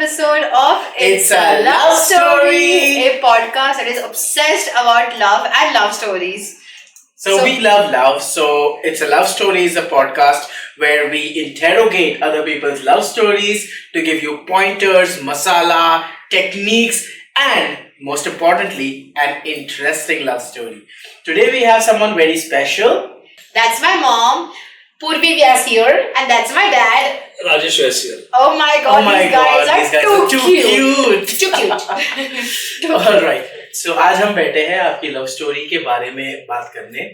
episode of It's a Love Story. a podcast that is obsessed about love and love stories. So we love love. So It's a Love Story is a podcast where we interrogate other people's love stories to give you pointers, masala, techniques, and most importantly, an interesting love story. Today we have someone very special. That's my mom, Purvi Vyas here. and that's my dad. Rajesh Vyas here. Oh my god, these guys are too cute. Too cute. Alright. So आज हम बैठे हैं आपकी love story के बारे में बात करने.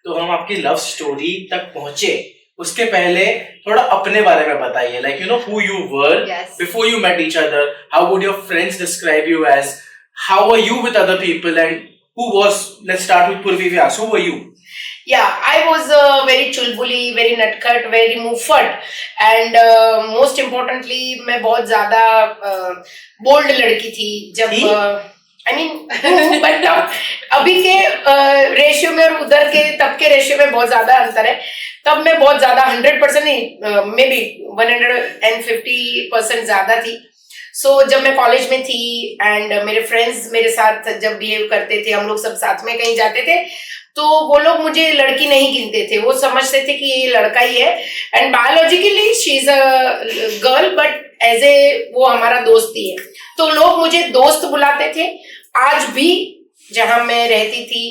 तो हम आपकी लव स्टोरी तक पहुंचे उसके पहले थोड़ा अपने बारे में बताइए. Like, you know who you were Yes. before you met each other. How would your friends describe you as? How were you with other people? And who was? Let's start with Purvi Vyas. Who were you? Yeah, I was very chulbuli, very nutcut, very muffat, and most importantly, मैं बहुत ज़्यादा bold लड़की थी जब I mean, but अभी के ratio में और उधर के तब के रेशियो में बहुत ज़्यादा अंतर है. तब मैं बहुत ज़्यादा 100% नहीं, मे बी 150% ज़्यादा थी. सो जब मैं कॉलेज में थी एंड मेरे फ्रेंड्स मेरे साथ जब बिहेव करते थे, हम लोग सब साथ में कहीं जाते थे, तो वो लोग मुझे लड़की नहीं गिनते थे. वो समझते थे कि ये लड़का ही है and biologically she is a girl, but as a वो हमारा दोस्त ही है. तो लोग मुझे दोस्त बुलाते थे. आज भी जहां मैं रहती थी,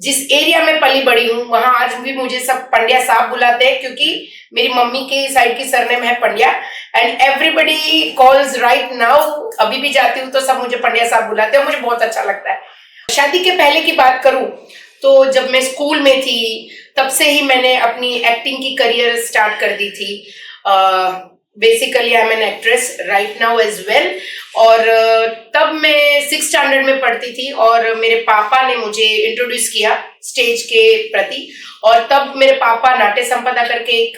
जिस एरिया में पली बड़ी हूँ, वहां आज भी मुझे सब पंड्या साहब बुलाते हैं, क्योंकि मेरी मम्मी की साइड की सरनेम है Pandya and everybody calls right now. अभी भी जाती हूँ तो सब मुझे पंड्या साहब बुलाते हैं. मुझे बहुत अच्छा लगता है. शादी के पहले की बात करूं तो जब मैं स्कूल में थी तब से ही मैंने अपनी एक्टिंग की करियर स्टार्ट कर दी थी. Basically I am an actress right now as well. और तब मैं 6th स्टैंडर्ड में पढ़ती थी और मेरे पापा ने मुझे इंट्रोड्यूस किया स्टेज के प्रति. और तब मेरे पापा नाट्य संपदा करके एक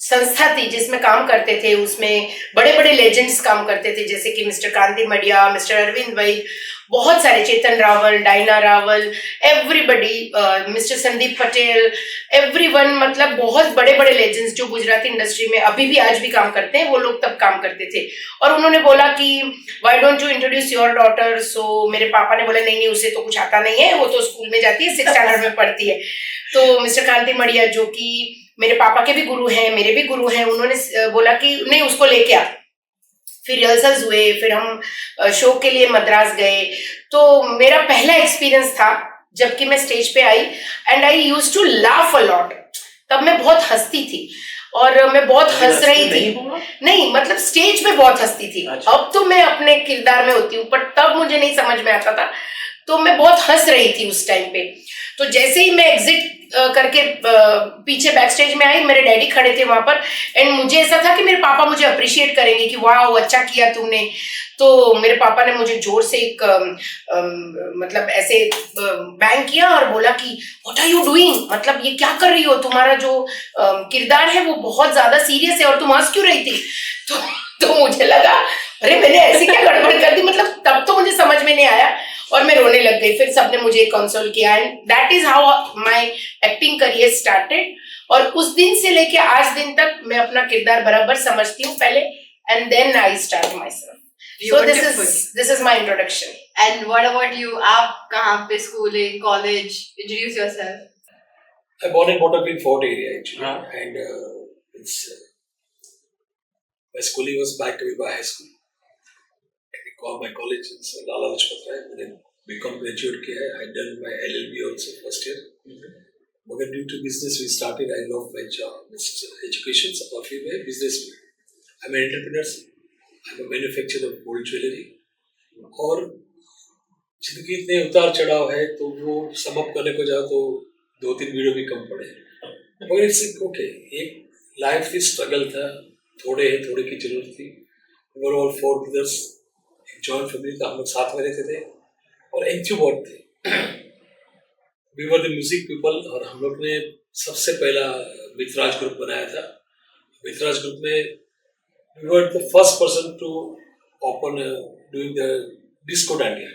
संस्था थी जिसमें काम करते थे. उसमें बड़े बड़े लेजेंड्स काम करते थे, जैसे कि मिस्टर कांति मडिया, मिस्टर अरविंद भाई, बहुत सारे, Chetan Raval, Diana Raval, everybody, mister Sandeep Patel, everyone, मतलब बहुत बड़े बड़े लेजेंड्स जो गुजराती इंडस्ट्री में अभी भी आज भी काम करते हैं, वो लोग तब काम करते थे. और उन्होंने बोला कि why don't you introduce your daughter. So मेरे पापा ने बोला नहीं, उसे तो कुछ आता नहीं है, वो तो स्कूल में जाती है, 6th स्टैंडर्ड में पढ़ती है. तो मिस्टर कांति मडिया, जो कि मेरे पापा के भी गुरु हैं, मेरे भी गुरु हैं, उन्होंने बोला कि नहीं, उसको लेके आ. फिर रिहर्सल्स हुए, फिर हम शो के लिए मद्रास गए. तो मेरा पहला एक्सपीरियंस था जबकि मैं स्टेज पे I and I used to laugh a lot. तब मैं बहुत हंसती थी और मैं बहुत हंस रही थी. नहीं, मतलब स्टेज पे बहुत हंसती थी. अब तो मैं अपने किरदार में होती हूँ, पर तब मुझे नहीं समझ में आता था. तो मैं बहुत हंस रही थी उस टाइम पे. तो जैसे ही मैं एग्जिट करके पीछे बैक स्टेज में आई, मेरे डैडी खड़े थे वहां पर एंड मुझे ऐसा था कि मेरे पापा मुझे अप्रिशिएट करेंगे कि वाह अच्छा किया तुमने. तो मेरे पापा ने मुझे जोर से एक मतलब ऐसे बैंग किया और बोला कि व्हाट आर यू डूइंग, मतलब ये क्या कर रही हो, तुम्हारा जो किरदार है वो बहुत ज्यादा सीरियस है और तुम हंस क्यों रही थी. तो मुझे लगा अरे मैंने ऐसी क्या गड़बड़ कर दी. मतलब तब तो मुझे समझ में नहीं आया और मैं रोने लग गई. फिर सबने मुझे कंसोल किया and that is how my acting career started. और उस दिन से लेके आज दिन तक मैं अपना किरदार बराबर समझती हूँ पहले and then I start myself. So this is my introduction. And what about you? आप कहाँ पे schooling, college? Introduce yourself. I'm born and brought up in Fort area actually, and it's my schooling was back to my high school. My college is Lala Lajpat Rai. मैंने BCom graduate किया है. I done my LLB also first year. But due to business we started. I love my job. It's education. So काफी मैं business में. I'm an entrepreneur. I'm a manufacturer of gold jewelry. और जिंदगी इतने उतार चढ़ाव है तो वो समअप करने को जाओ तो 2-3 वीडियो भी कम पड़े. मगर इट्स ओके. एक लाइफ की स्ट्रगल था, थोड़े की जरूरत थी. ओवरऑल 4 ब्रदर्स, एक जॉइंट फैमिली था, हम लोग साथ में रहते थे और एक्टिव थे. We were the music people. और हम लोग ने सबसे पहला मित्रराज ग्रुप बनाया था. मित्रराज ग्रुप में we were the first person to open doing the disco dandiya.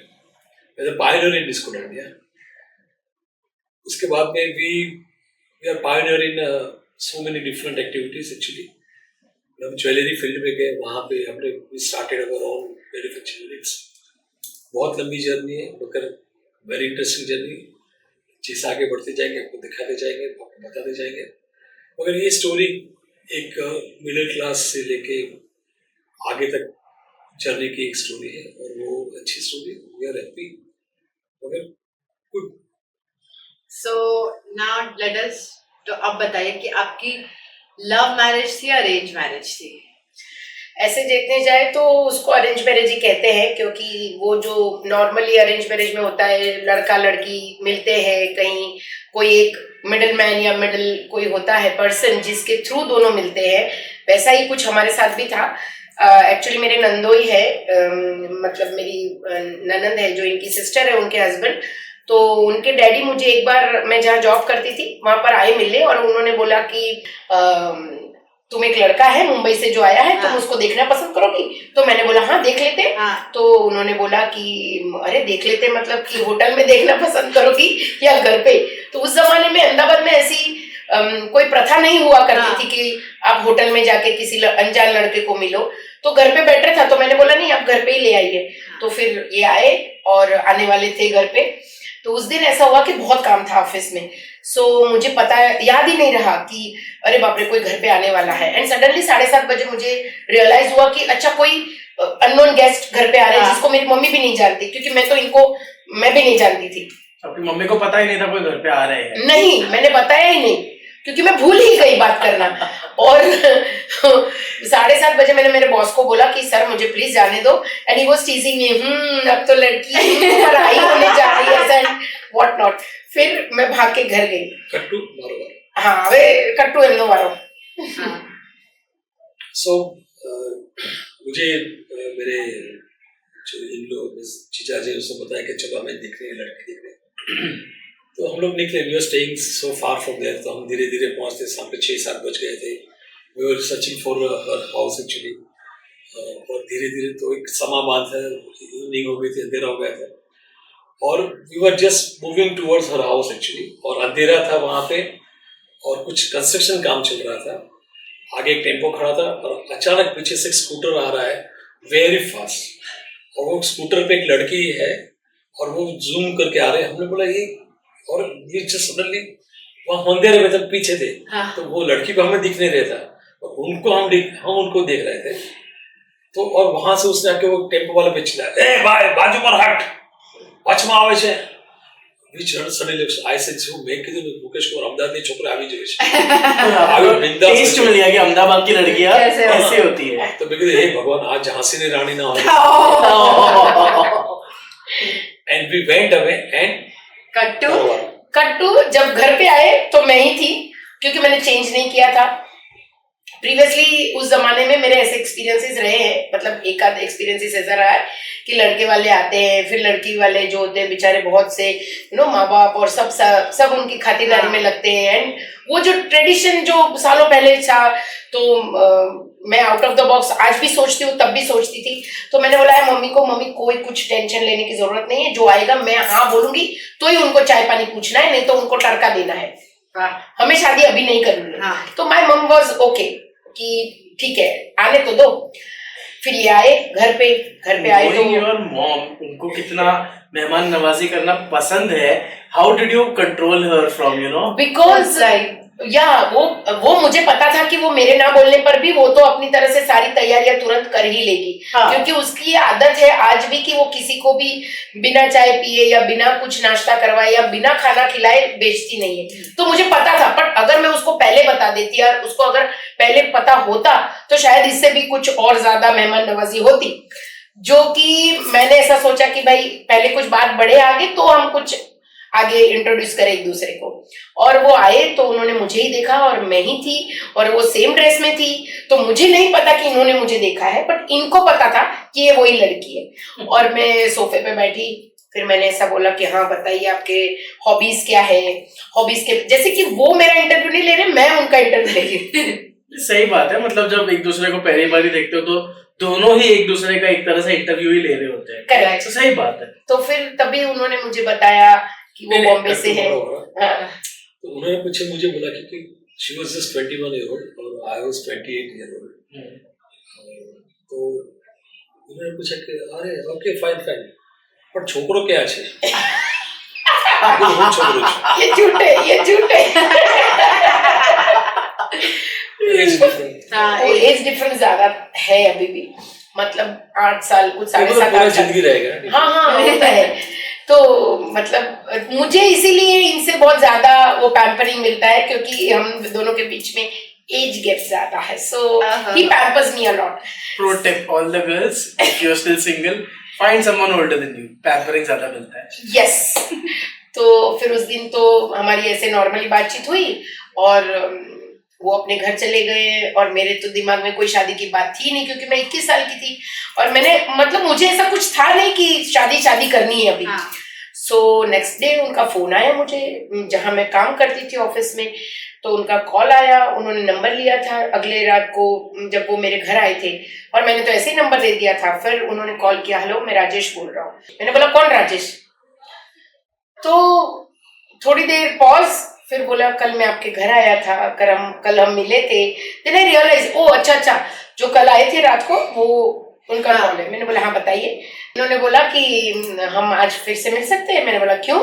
We are the pioneer in disco dandiya. उसके बाद में we are pioneer in so many different activities actually. हम ज्वेलरी फील्ड में गए, वहाँ पे हमने started our own manufacturing units. बहुत लंबी जर्नी है मगर वेरी इंटरेस्टिंग जर्नी। चीज़ आगे बढ़ते जाएंगे, आपको दिखाते जाएंगे, आपको बताते जाएंगे। मगर ये स्टोरी एक मिडिल क्लास से लेके आगे तक जर्नी की एक स्टोरी है और वो अच्छी स्टोरी, वी आर हैप्पी मगर good. So now let us, तो अब बताइए कि आपकी लव मैरिज थी या अरेंज मैरिज थी? ऐसे देखने जाए तो उसको अरेंज मैरिज ही कहते हैं, क्योंकि वो जो नॉर्मली अरेंज मैरिज में होता है, लड़का लड़की मिलते हैं कहीं, कोई एक मिडिल मैन या मिडिल कोई होता है पर्सन जिसके थ्रू दोनों मिलते हैं, वैसा ही कुछ हमारे साथ भी था। एक्चुअली मेरे नंदोई है, मतलब मेरी ननंद है जो इनकी सिस्टर है, उनके हस्बैंड, तो उनके डैडी मुझे एक बार, मैं जहाँ जॉब करती थी वहां पर आए मिलने, और उन्होंने बोला कि तुम एक लड़का है मुंबई से जो आया है, तुम उसको देखना पसंद करोगी? तो मैंने बोला हाँ देख लेते। तो उन्होंने बोला कि अरे देख लेते मतलब कि होटल में देखना पसंद करोगी या घर पे? तो उस जमाने में अहमदाबाद में ऐसी कोई प्रथा नहीं हुआ करती थी कि आप होटल में जाके किसी अनजान लड़के को मिलो, तो घर पे बेटर था। तो मैंने बोला नहीं, आप घर पे ही ले आइए। तो फिर ये आए और आने वाले थे घर पे। तो उस दिन ऐसा हुआ कि बहुत काम था ऑफिस में, सो मुझे पता याद ही नहीं रहा कि अरे बाप रे कोई घर पे आने वाला है। एंड सडनली 7:30 बजे मुझे रियलाइज हुआ कि अच्छा कोई अननोन गेस्ट घर पे आ रहे हैं जिसको मेरी मम्मी भी नहीं जानती, क्योंकि मैं भी नहीं जानती थी। आपकी मम्मी को पता ही नहीं था कोई घर पे आ रहे हैं? नहीं, मैंने बताया ही नहीं क्योंकि मैं भूल ही गई बात करना। और 7:30 बजे मैंने मेरे बॉस को बोला कि सर मुझे प्लीज जाने दो, एंड ही वाज टीजिंग मी, अब तो लड़की पढ़ाई होने जा रही है एंड व्हाट नॉट। फिर मैं भाग के घर गई। कट्टू मारो। हाँ वे कट्टू एमनो मारो। सो मुझे मेरे जो इन लोग चीचा जी उसने बताया कि चलो हमें दिख रही है लड़की दिख रही है। तो हम लोग निकले, we are staying so far from there, तो हम धीरे धीरे पहुंचते, शाम के 6-7 बज गए थे। We were searching for her house actually, और धीरे धीरे तो एक समा बांध है, इवनिंग हो गई थी, अंधेरा हो गया था, और we were just moving towards her house actually, और अंधेरा था वहाँ पे और कुछ कंस्ट्रक्शन काम चल रहा था। आगे एक टेम्पो खड़ा था और अचानक पीछे से एक स्कूटर आ रहा है वेरी फास्ट, और वो स्कूटर पे एक लड़की है और वो जूम करके आ रहे हैं। हमने बोला ये, और ये जस्ट सडनली वहाँ अंधेरे में तब पीछे थे। तो वो लड़की को हमें दिख नहीं रहा था और उनको हम उनको देख रहे थे। तो और वहां से उसने आके वो टेम्पो वाले पे चिल्लाया, ए भाई बाजू पर हट, वचमा आवे छे। વી ચરણ સડી લેક્સ આઈ સેડ જો મેં કીધું મુકેશ કુમાર અમદાવાદની છોકરી આવી જોઈએ છે, આવી બિંદાસ टेस्ट मिल गया कि अहमदाबाद की लड़कियां ऐसे होती है। तो मैं कहा हे भगवान आज झांसी ने रानी ना हो। And we went away and कट्टू जब घर पे आए तो मैं ही थी, क्योंकि मैंने चेंज नहीं किया था। प्रीवियसली उस जमाने में मेरे ऐसे एक्सपीरियंसेस रहे हैं, मतलब एक आध एक्सपीरियंसेस ऐसा रहा है कि लड़के वाले आते हैं, फिर लड़की वाले जो होते हैं बेचारे बहुत से माँ बाप और सब उनकी खातिरदारी में लगते हैं। एंड वो जो ट्रेडिशन जो सालों पहले था, तो मैं आउट ऑफ द बॉक्स आज भी सोचती हूँ, तब भी सोचती थी। तो मैंने बोला है मम्मी को, मम्मी कोई कुछ टेंशन लेने की जरूरत नहीं है, जो आएगा मैं हाँ बोलूंगी तो ही उनको चाय पानी पूछना है, नहीं तो उनको टरका देना है, हमें शादी अभी नहीं करनी है। तो माय मम वाज ओके कि ठीक है आने तो दो। फिर ये आए घर पे आए तो योर मॉम, उनको कितना मेहमान नवाजी करना पसंद है। How did you control her from because या वो मुझे पता था कि वो मेरे ना बोलने पर भी वो तो अपनी तरह से सारी तैयारियां तुरंत कर ही लेगी। क्योंकि उसकी ये आदत है आज भी कि वो किसी को भी बिना चाय पिए या बिना कुछ नाश्ता करवाए या बिना खाना खिलाए बेचती नहीं है। तो मुझे पता था, पर अगर मैं उसको पहले बता देती और उसको अगर पहले पता होता तो शायद इससे भी कुछ और ज्यादा मेहमान नवाजी होती। जो कि मैंने ऐसा सोचा कि भाई पहले कुछ बात बढ़े आगे तो हम कुछ आगे इंट्रोड्यूस करें एक दूसरे को। और वो आए तो उन्होंने मुझे ही देखा और मैं ही थी, और वो सेम ड्रेस में थी, तो मुझे नहीं पता कि इन्होंने मुझे देखा है, बट इनको पता था कि ये वही लड़की है। और मैं सोफे पे बैठी, फिर मैंने ऐसा बोला कि हाँ बताइए आपके हॉबीज क्या है। हॉबीज के जैसे कि वो मेरा इंटरव्यू नहीं ले रहे, मैं उनका इंटरव्यू ले रही। सही बात है, मतलब जब एक दूसरे को पहली बार देखते हो तो दोनों ही एक दूसरे का एक तरह से इंटरव्यू ही ले रहे होते हैं। करेक्ट, तो सही बात है। तो फिर तभी उन्होंने मुझे बताया कि वो बॉम्बे से है। तो उन्होंने मुझे बोला कि She was just 21-year-old और I was 28-year-old. तो उन्होंने पूछा कि अरे ओके फाइन फाइन पर छोकरो क्या છે ये झूठे एज डिफरेंस ज्यादा है अभी भी, मतलब 8 साल कुछ 7.5 साल जिंदगी रहेगा। हाँ होता है। तो मतलब मुझे इसीलिए इनसे बहुत ज्यादा वो पैम्परिंग मिलता है क्योंकि हम दोनों के बीच में एज गैप ज्यादा है, so he pampers me a lot. Pro tip, all the girls, if you're still single, find someone older than you. Pampering ज्यादा मिलता है। यस तो फिर उस दिन तो हमारी ऐसे नॉर्मली बातचीत हुई और वो अपने घर चले गए और मेरे तो दिमाग में कोई शादी की बात थी नहीं क्योंकि मैं 21 साल की थी और मैंने मतलब मुझे ऐसा कुछ था नहीं कि शादी करनी है अभी। सो नेक्स्ट डे उनका फोन आया मुझे, जहाँ मैं काम करती थी ऑफिस में, तो उनका कॉल आया, उन्होंने नंबर लिया था अगले रात को जब वो मेरे घर आए थे और मैंने तो ऐसे ही नंबर दे दिया था। फिर उन्होंने कॉल किया, हेलो मैं राजेश बोल रहा हूँ। मैंने बोला कौन राजेश? तो थोड़ी देर पॉज, फिर बोला कल मैं आपके घर आया था, कल हम मिले थे। देन आई रियलाइज ओ अच्छा जो कल आए थे रात को वो उनका कॉल है। मैंने बोला हाँ बताइए। उन्होंने बोला कि हम आज फिर से मिल सकते हैं। मैंने बोला क्यों?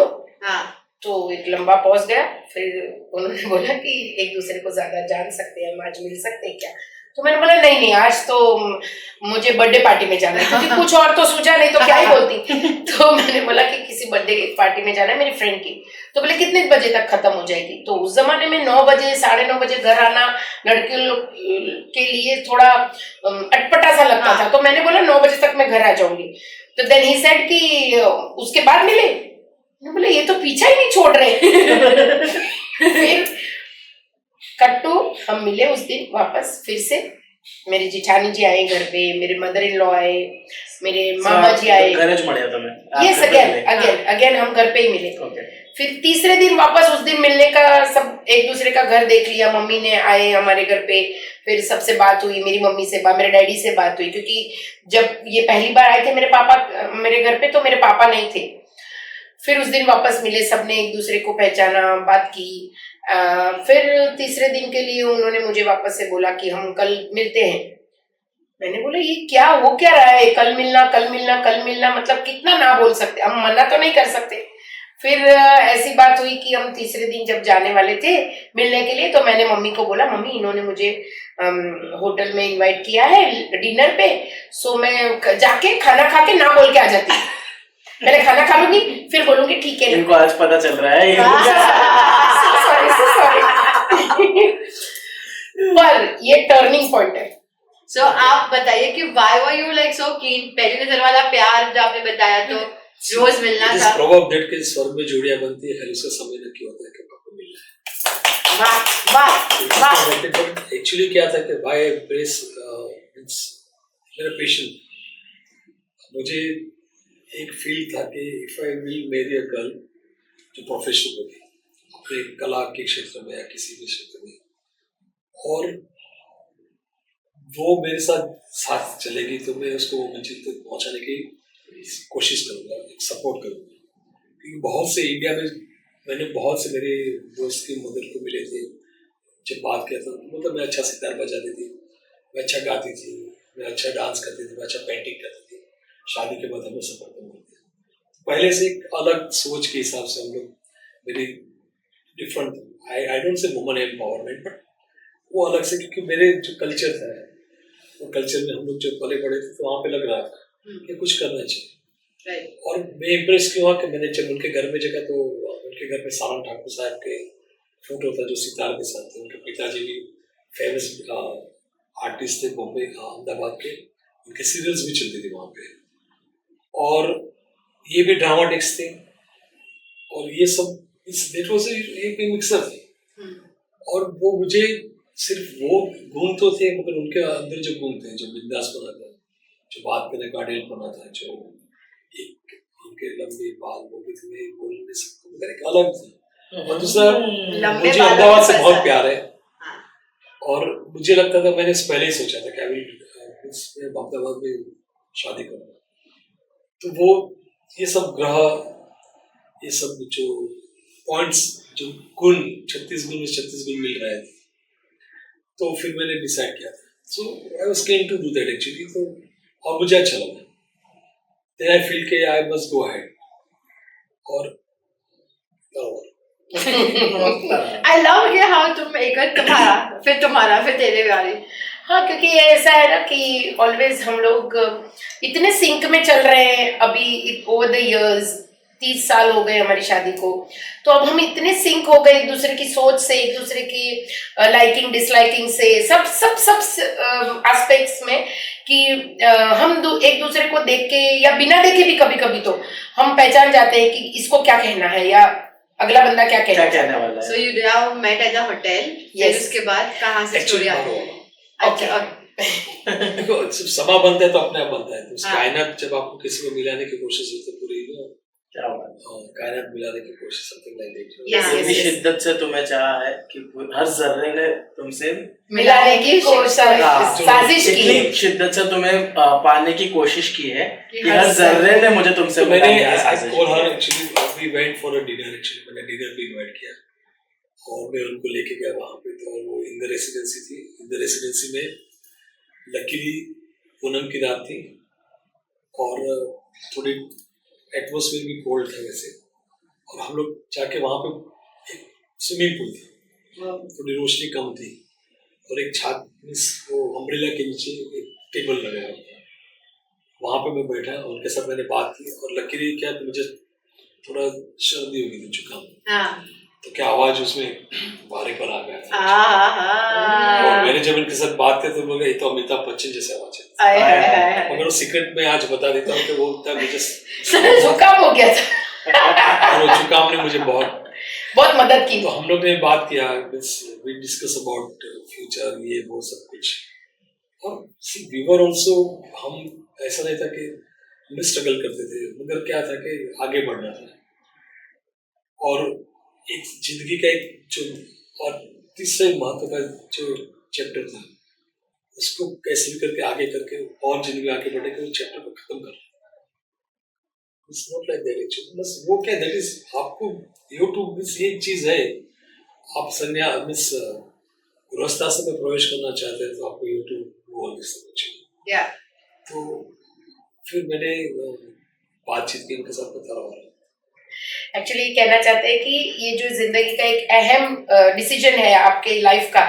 तो एक लंबा पॉज गया, फिर उन्होंने बोला कि एक दूसरे को ज्यादा जान सकते हैं, हम आज मिल सकते हैं क्या? तो मैंने बोला नहीं आज तो मुझे बर्थडे पार्टी में जाना है क्योंकि कुछ और तो सोचा नहीं तो क्या ही बोलती। तो मैंने बोला कि किसी बर्थडे पार्टी में जाना है मेरी फ्रेंड की। तो बोले कितने बजे तक खत्म हो जाएगी? तो उस जमाने में 9 बजे 9:30 बजे घर आना लड़कियों के लिए थोड़ा अटपटा सा लगता था। तो मैंने बोला 9 बजे तक मैं घर आ जाऊंगी। तो देन ही सेड कि उसके बाद मिले। मैं बोला ये तो पीछा ही नहीं छोड़ रहे। फिर कट्टू हम मिले उस दिन वापस फिर से। मेरे जिठानी जी आए घर पे, मेरे मदर इन लॉ आए, मेरे मामा जी आए। यस अगेन हम घर पे ही मिले। फिर तीसरे दिन वापस उस दिन मिलने का, सब एक दूसरे का घर देख लिया। मम्मी ने आए हमारे घर पे, फिर सबसे बात हुई, मेरी मम्मी से बात, मेरे डैडी से बात हुई क्योंकि जब ये पहली बार आए थे मेरे पापा मेरे घर पे तो मेरे पापा नहीं थे। फिर उस दिन वापस मिले, सबने एक दूसरे को पहचाना, बात की। फिर तीसरे दिन के लिए उन्होंने मुझे वापस से बोला कि हम कल मिलते हैं। मैंने बोला ये क्या हो क्या रहा है, कल मिलना मतलब कितना ना बोल सकते, हम मना तो नहीं कर सकते। फिर ऐसी बात हुई कि हम तीसरे दिन जब जाने वाले थे मिलने के लिए तो मैंने मम्मी को बोला मम्मी इन्होंने मुझे होटल में इनवाइट किया है डिनर पे, सो मैं जाके खाना खा के ना बोल के आ जाती। पहले खाना खा लूंगी फिर बोलूंगी ठीक है। इनको आज पता चल रहा है पर ये टर्निंग पॉइंट है। सो आप बताइए कि why were you like so कीन? पहली नजर वाला प्यार जो आपने बताया तो रोज मिलना था। प्रॉब्लम दैट के स्वर्ग में जोड़ियां बनती है, खाली उसका समय न क्यों होता है कि आपको मिलना है। वाह एक्चुअली क्या था कि व्हाई एम्ब्रेस मेरा पेशेंट, मुझे एक फील था कि if I will marry a girl जो प्रोफेशनल होगी अपने कला के क्षेत्र में या किसी भी क्षेत्र में, और वो मेरे साथ चलेगी तो मैं उसको वो मंजिल तक पहुंचाने की कोशिश करूंगा, सपोर्ट करूंगा। क्योंकि बहुत से इंडिया में मैंने बहुत से मेरे दोस्त की मदर को मिले थे, जब बात किया था मतलब मैं अच्छा सितार बजाती थी, मैं अच्छा गाती थी, मैं अच्छा डांस करती थी, मैं अच्छा पेंटिंग करती थी। शादी के बाद हमें सपोर्ट करते थे। पहले से एक अलग सोच के हिसाब से हम लोग मेरी different, I don't say woman empowerment, but वो अलग से क्योंकि मेरे जो कल्चर था वो कल्चर में हम लोग जब पले पड़े थे तो वहाँ पे लग रहा था कि कुछ करना चाहिए। और मैं इम्प्रेस क्यों हुआ कि मैंने जब उनके घर में जगह तो उनके घर में सारंग ठाकुर साहब के फोटो था जो सितार के साथ थे। उनके पिताजी भी फेमस आर्टिस्ट थे बॉम्बे अहमदाबाद के, उनके सीरियल्स भी चलती थी वहाँ पे, और ये भी ड्रामाटिक्स थे, और ये सब एक मिक्सर थे। और वो मुझे सिर्फ वो गुण तो थे मगर उनके अंदर जो गुण थे, जो बिंदास बना था, जो बात करने का अडेल बना था, जो एक उनके लंबे बाल वो भी थे बोलने से मगर एक अलग था। और दूसरा मुझे अहमदाबाद से बहुत प्यार है, और मुझे लगता था मैंने पहले ही सोचा था कि मैं अहमदाबाद में शादी करूँगा। तो वो ये सब ग्रह, ये सब जो पॉइंट्स, जो गुण 36 गुण में 36 गुण मिल रहे थे, तो फिर मैंने डिसाइड किया था, so I was keen to do that actually, तो और मुझे अच्छा लगा, देन आई फील के आई मस्ट गो अहेड और आई लव कि हाउ तुम एक तुम्हारा फिर तेरे वाली। हाँ, क्योंकि ये ऐसा है ना कि ऑलवेज हम लोग इतने सिंक में चल रहे हैं अभी ओवर द इयर्स। 30 साल हो गए हमारी शादी को, तो अब हम इतने सिंक हो गए एक दूसरे की सोच से, एक दूसरे की लाइकिंग डिसलाइकिंग से, सब सब सब एस्पेक्ट्स में कि हम एक दूसरे को देख के या बिना देखे भी कभी कभी तो हम पहचान जाते हैं कि इसको क्या कहना है या अगला बंदा क्या कहना वाला है। So you now met at a hotel, फिर उसके बाद कहाँ से स्टोरी आई? अच्छा, देखो जब समा बनता है तो अपने आप बनता है, तो हाँ। कायनात जब आपको किसी को मिलाने की कोशिश होती है पूरी क्या बात है। कायनात मिलाने की कोशिश, something like that. Yes, yes, इतनी yes. शिद्दत से तुम्हें चाहा है कि हर जर्रे ने तुमसे मिलाने की साजिश की है। इतनी शिद्दत से तुम्हें पाने की कोशिश की है कि हर हर जर्रे ने मुझे तुमसे तो मैंने मिलाने की साजिश कॉल की हर है। Actually we went for a dinner, actually मैंने डिनर भी इनवाइट किया और मैं उनको लेके गया वहां पे, तो वो इन द रेसिडेंसी थी। इन द रेसिडेंसी में लकीली पूनम की रात थी और थोड़ी एटमॉस्फेयर भी कोल्ड था वैसे, और हम लोग जाके वहाँ पे एक स्विमिंग पूल था, थोड़ी रोशनी कम थी और एक छात मीन्स वो अम्ब्रेला के नीचे एक टेबल लगा हुआ था, वहाँ पे मैं बैठा, उनके साथ मैंने बात की और लकीली क्या तो मुझे थोड़ा सर्दी हो गई थी, जुकाम, हाँ। तो क्या आवाज उसमें भारी पर आ गया था। और मैंने जब इनके साथ बात की तो बोला ये तो अमिताभ बच्चन जैसे आवाज है, मगर वो सीक्रेट में आज बता देता हूँ कि वो था मुझे जुकाम हो गया था और वो जुकाम ने मुझे बहुत मदद की। तो हम लोग ने बात किया, वी डिस्कस अबाउट फ्यूचर, ये वो सब कुछ, और वी वर आल्सो, हम ऐसा नहीं था कि हम स्ट्रगल करते थे, मगर क्या था कि आगे बढ़ना था और एक जिंदगी का एक जो और तीसरा महत्व का जो चैप्टर था उसको कैसे भी करके आगे करके और जिंदगी आगे बढ़े के वो चैप्टर को खत्म कर, it's not like that actually. बस वो क्या दैट इज आपको यूट्यूब मिस ये चीज है, आप संन्या मिस गृहस्थाश्रम में प्रवेश करना चाहते हैं तो आपको यूट्यूब वो दिस कुछ या तो फिर मैंने बातचीत की उनके साथ बता रहा हूँ। एक्चुअली कहना चाहते हैं कि ये जो जिंदगी का एक अहम डिसीजन है आपके लाइफ का,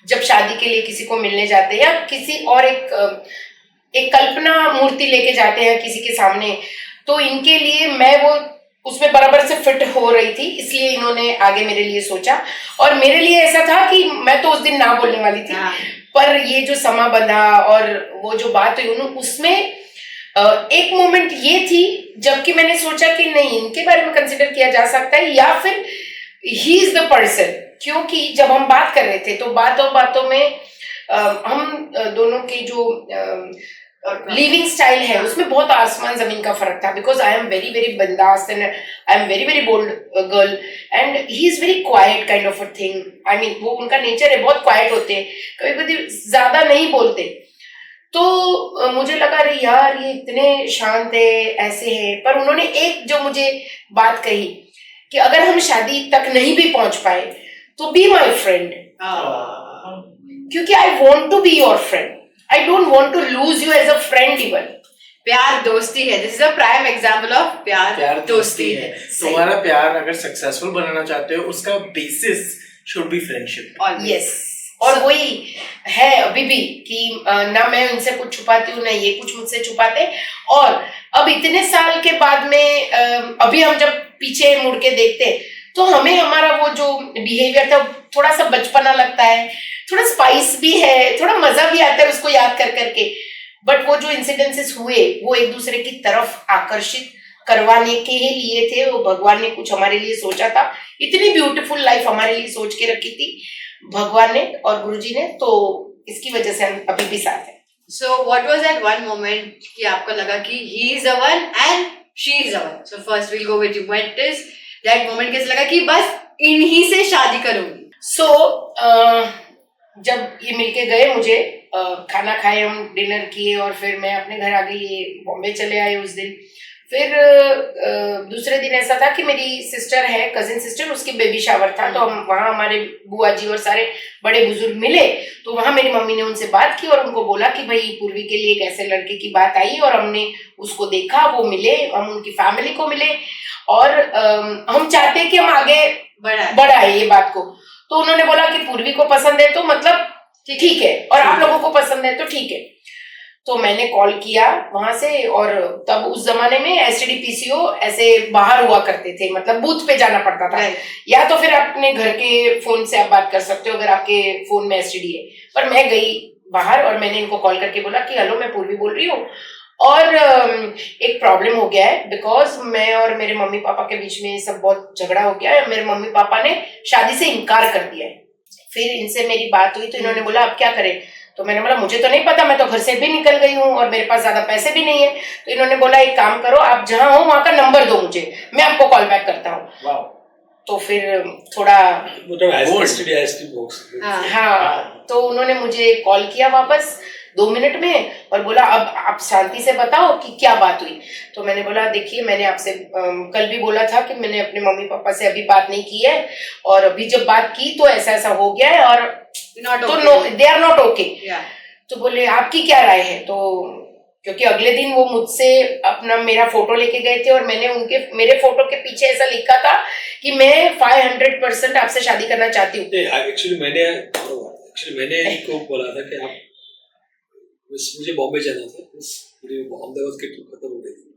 जब शादी के लिए किसी को मिलने जाते हैं या किसी और एक कल्पना मूर्ति लेके जाते हैं किसी के सामने, तो इनके लिए मैं वो उसमें बराबर से फिट हो रही थी, इसलिए इन्होंने आगे मेरे लिए सोचा। और मेरे लिए ऐसा था कि मैं तो उस दिन ना बोलने वाली थी, पर ये जो समा बंधा और वो जो बात हुई उसमें एक मोमेंट ये थी जबकि मैंने सोचा कि नहीं, इनके बारे में कंसिडर किया जा सकता है या फिर ही इज द पर्सन। क्योंकि जब हम बात कर रहे थे तो बातों में हम दोनों के जो लिविंग स्टाइल है उसमें बहुत आसमान जमीन का फर्क था। Because I am very very bindaas and I am very very bold girl and he is very quiet kind of a thing. I mean वो उनका नेचर है, बहुत क्वाइट होते हैं, कभी कभी ज्यादा नहीं बोलते। तो मुझे लगा अरे यार ये इतने शांत है, ऐसे है। पर उन्होंने एक जो मुझे बात कही कि अगर हम शादी तक नहीं भी पहुंच पाए तो बी माई फ्रेंड, क्योंकि I want to be your friend, I don't want to lose you as a friend even. प्यार दोस्ती है, this is a prime example of प्यार दोस्ती है। तुम्हारा प्यार अगर सक्सेसफुल बनाना चाहते हो उसका basis should be friendship. Yes, और वही है अभी भी कि ना मैं उनसे कुछ छुपाती हूँ ना ये कुछ मुझसे छुपाते। और अब इतने साल के बाद में अभी हम जब पीछे मुड़ के देखते तो हमें हमारा वो जो बिहेवियर था थोड़ा सा बचपना लगता है, थोड़ा स्पाइस भी है, थोड़ा मजा भी आता है उसको याद कर करके। बट वो जो इंसिडेंसेस हुए वो एक दूसरे की तरफ आकर्षित करवाने के लिए थे, वो भगवान ने कुछ हमारे लिए सोचा था। इतनी ब्यूटीफुल लाइफ हमारे लिए सोच के रखी थी भगवान ने और गुरुजी ने, तो इसकी वजह से हम अभी भी साथ हैं। So what was that one moment कि आपको लगा कि he is the one and she is the one? So first we'll go with you. What is that moment कैसे लगा कि बस इन्हीं से शादी करूंगी? So जब ये मिलके गए मुझे, खाना खाए, हम डिनर किए और फिर मैं अपने घर आ गई, ये बॉम्बे चले आए उस दिन। फिर दूसरे दिन ऐसा था कि मेरी सिस्टर है, कजिन सिस्टर, उसकी बेबी शावर था, तो हम वहाँ हमारे बुआ जी और सारे बड़े बुजुर्ग मिले। तो वहाँ मेरी मम्मी ने उनसे बात की और उनको बोला कि भाई पूर्वी के लिए एक ऐसे लड़के की बात आई और हमने उसको देखा, वो मिले, हम उनकी फैमिली को मिले और हम चाहते हैं कि हम आगे बढ़ाए ये बात को। तो उन्होंने बोला कि पूर्वी को पसंद है तो मतलब ठीक है, और आप लोगों को पसंद है तो ठीक है। तो मैंने कॉल किया वहां से, और तब उस जमाने में एसटीडी पीसीओ ऐसे बाहर हुआ करते थे, मतलब बूथ पे जाना पड़ता था, या तो फिर अपने घर के फोन से आप बात कर सकते हो अगर आपके फोन में एसटीडी है। पर मैं गई बाहर और मैंने इनको कॉल करके बोला कि हेलो, मैं पूर्वी बोल रही हूँ और एक प्रॉब्लम हो गया है, बिकॉज मैं और मेरे मम्मी पापा के बीच में सब बहुत झगड़ा हो गया है, मेरे मम्मी पापा ने शादी से इनकार कर दिया है। फिर इनसे मेरी बात हुई तो इन्होंने बोला अब क्या करें, तो मैंने बोला मुझे तो नहीं पता, मैं तो घर से भी निकल गई हूँ और मेरे पास ज्यादा पैसे भी नहीं है। तो इन्होंने बोला एक काम करो, आप जहां हो वहां का नंबर दो मुझे, मैं आपको कॉल बैक करता हूँ। तो फिर थोड़ा हाँ, तो उन्होंने मुझे कॉल किया वापस 2 मिनट में और बोला अब आप शांति से बताओ कि क्या बात हुई। तो मैंने बोला देखिए, मैंने आपसे कल भी बोला था कि मैंने अपने मम्मी पापा से अभी बात नहीं की है, और अभी जब बात की तो ऐसा ऐसा हो गया है और दे आर नॉट ओके। तो बोले आपकी क्या राय है? तो क्योंकि अगले दिन वो मुझसे अपना मेरा फोटो लेके गए थे और मैंने मेरे फोटो के पीछे ऐसा लिखा था कि मैं 500% आपसे शादी करना चाहती हूँ। एक्चुअली मैंने इनको बोला था कि आप, मुझे बॉम्बे जाना था, मेरी अहमदाबाद की ट्रिप खत्म हो गई थी।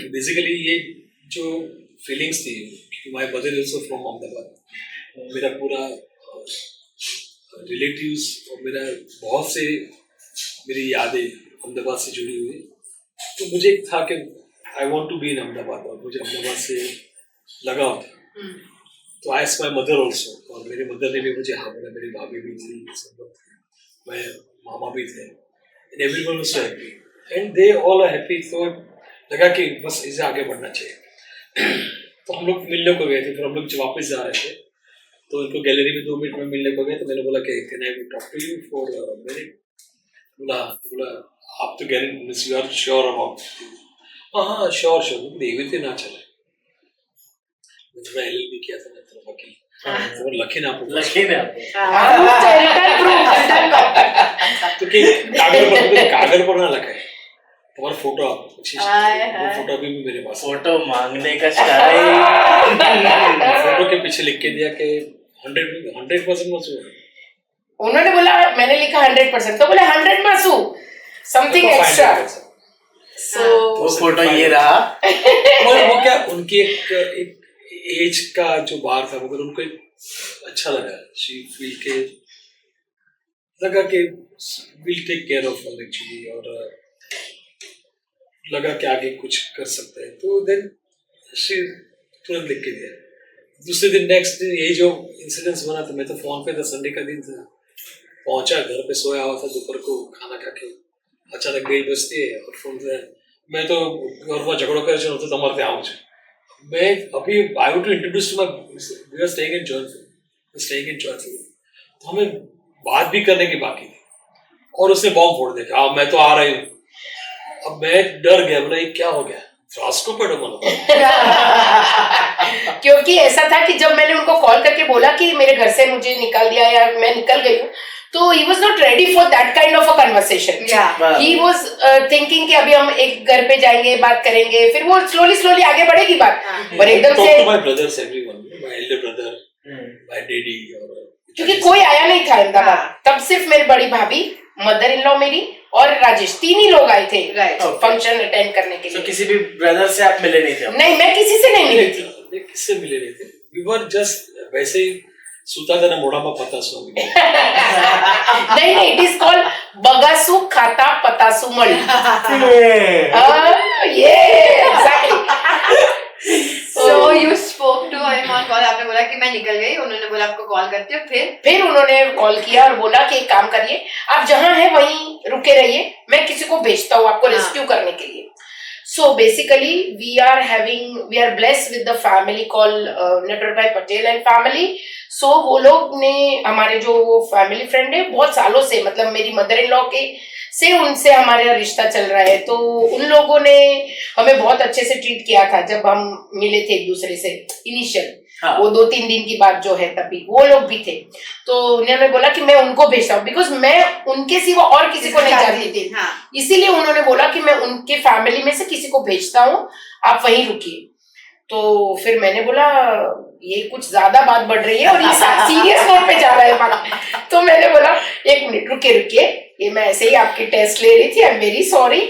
बेसिकली ये जो फीलिंग्स थी, my mother is also from Ahmedabad, मेरा पूरा रिलेटिव्स और मेरा बहुत से मेरी यादें अहमदाबाद से जुड़ी हुई, तो मुझे एक था कि I want to be in Ahmedabad, और मुझे अहमदाबाद से लगाव था। तो I asked my mother also, और मेरी मदर ने भी मुझे हाँ बोला, मेरी भाभी भी थी, मैं मामा भी थे, and everyone was happy and they all are happy. तो लगा कि बस इसे आगे बढ़ना चाहिए। तो हम लोग मिलने को गए थे, फिर हम लोग वापस जा रहे थे तो इनको गैलरी में 2 मिनट में मिलने को गए, तो मैंने बोला कि can I talk to you for minute? बोला आप तो gallery miss you are sure about? हाँ श्योर देवी ना चले, मैं एलएलबी किया था, मैं तो वकील और लखी ना तो कागज पर ना लगा तुम्हारा फोटो, वो फोटो अभी भी मेरे पास, फोटो मांगने का स्टाइल। फोटो के पीछे लिख के दिया कि 100% मसू। उन्होंने बोला, मैंने लिखा 100%, तो बोले 100 मसू समथिंग एक्स्ट्रा। सो वो फोटो ये रहा। वो क्या उनकी एक एज का जो बार था, मगर उनको अच्छा लगा, शी फील के लगा कि will take care of her actually, और लगा कि आगे कुछ कर सकते हैं, तो देन शी तुरंत लिख के दिया। दूसरे दिन नेक्स्ट दिन यही जो इंसिडेंट्स बना था, मैं तो फोन पे था, संडे का दिन था, पहुंचा घर पे सोया हुआ था, दोपहर को खाना खा के अचानक बेल बजती है और फोन पे, मैं तो घर में झगड़ो करे तो તમારે ત્યાં આવું છે, मैं अभी I would to introduce to my, we are staying in joyful, तो हमें बात भी करने की बाकी थी और उसने बॉम्ब फोड़ दिया, हाँ मैं तो आ रही हूँ। अब मैं डर गया, बोला ये क्या हो गया, रास्को पे डबल क्योंकि ऐसा था कि जब मैंने उनको कॉल करके बोला कि मेरे घर से मुझे निकाल दिया या मैं निकल गई हूँ, तो he was not ready for that kind of a conversation. He was thinking कि अभी हम एक घर पे जाएंगे, बात करेंगे, फिर वो slowly आगे बढ़ेगी बात। और एकदम से my brothers, everyone, my elder brother, my daddy, क्योंकि कोई आया नहीं था अहमदाबाद, तब सिर्फ मेरी बड़ी भाभी, मदर इन लॉ मेरी और राजेश, 3 ही लोग आए थे फंक्शन अटेंड करने के लिए। तो किसी भी ब्रदर से आप मिले नहीं थे? नहीं, मैं किसी से नहीं मिली थी। किससे मिले नहीं थे, we were just वैसे ही सूता था ना मोड़ा में पता सो। नहीं, इट इज कॉल्ड बगासु खाता पतासु मड़ी। ये exactly. So you spoke to him on call, आपने बोला कि मैं निकल गई, उन्होंने बोला आपको कॉल करते हो, फिर उन्होंने कॉल किया और बोला कि एक काम करिए, आप जहां हैं वहीं रुके रहिए, मैं किसी को भेजता हूँ आपको रेस्क्यू करने के लिए। So basically we are blessed with the family called Natarbai Patel and family. So वो लोग ने, हमारे जो वो फैमिली फ्रेंड है बहुत सालों से, मतलब मेरी मदर इन लॉ के से उनसे हमारा रिश्ता चल रहा है। तो उन लोगों ने हमें बहुत अच्छे से ट्रीट किया था जब हम मिले थे एक दूसरे से इनिशियल। हाँ. वो 2-3 दिन की बात जो है तभी वो लोग भी थे। तो उन्होंने बोला कि मैं उनको भेजता हूँ, बिकॉज मैं उनके सिवा और किसी को नहीं जानती थी। हाँ. इसीलिए उन्होंने बोला कि मैं उनके फैमिली में से किसी को भेजता हूँ, आप वहीं रुकिए। तो फिर मैंने बोला ये कुछ ज्यादा बात बढ़ रही है और ये सीरियस नोट पे जा रहा है हमारा। तो मैंने बोला 1 मिनट रुकिए, ये मैं ऐसे ही आपकी टेस्ट ले रही थी, I am very sorry,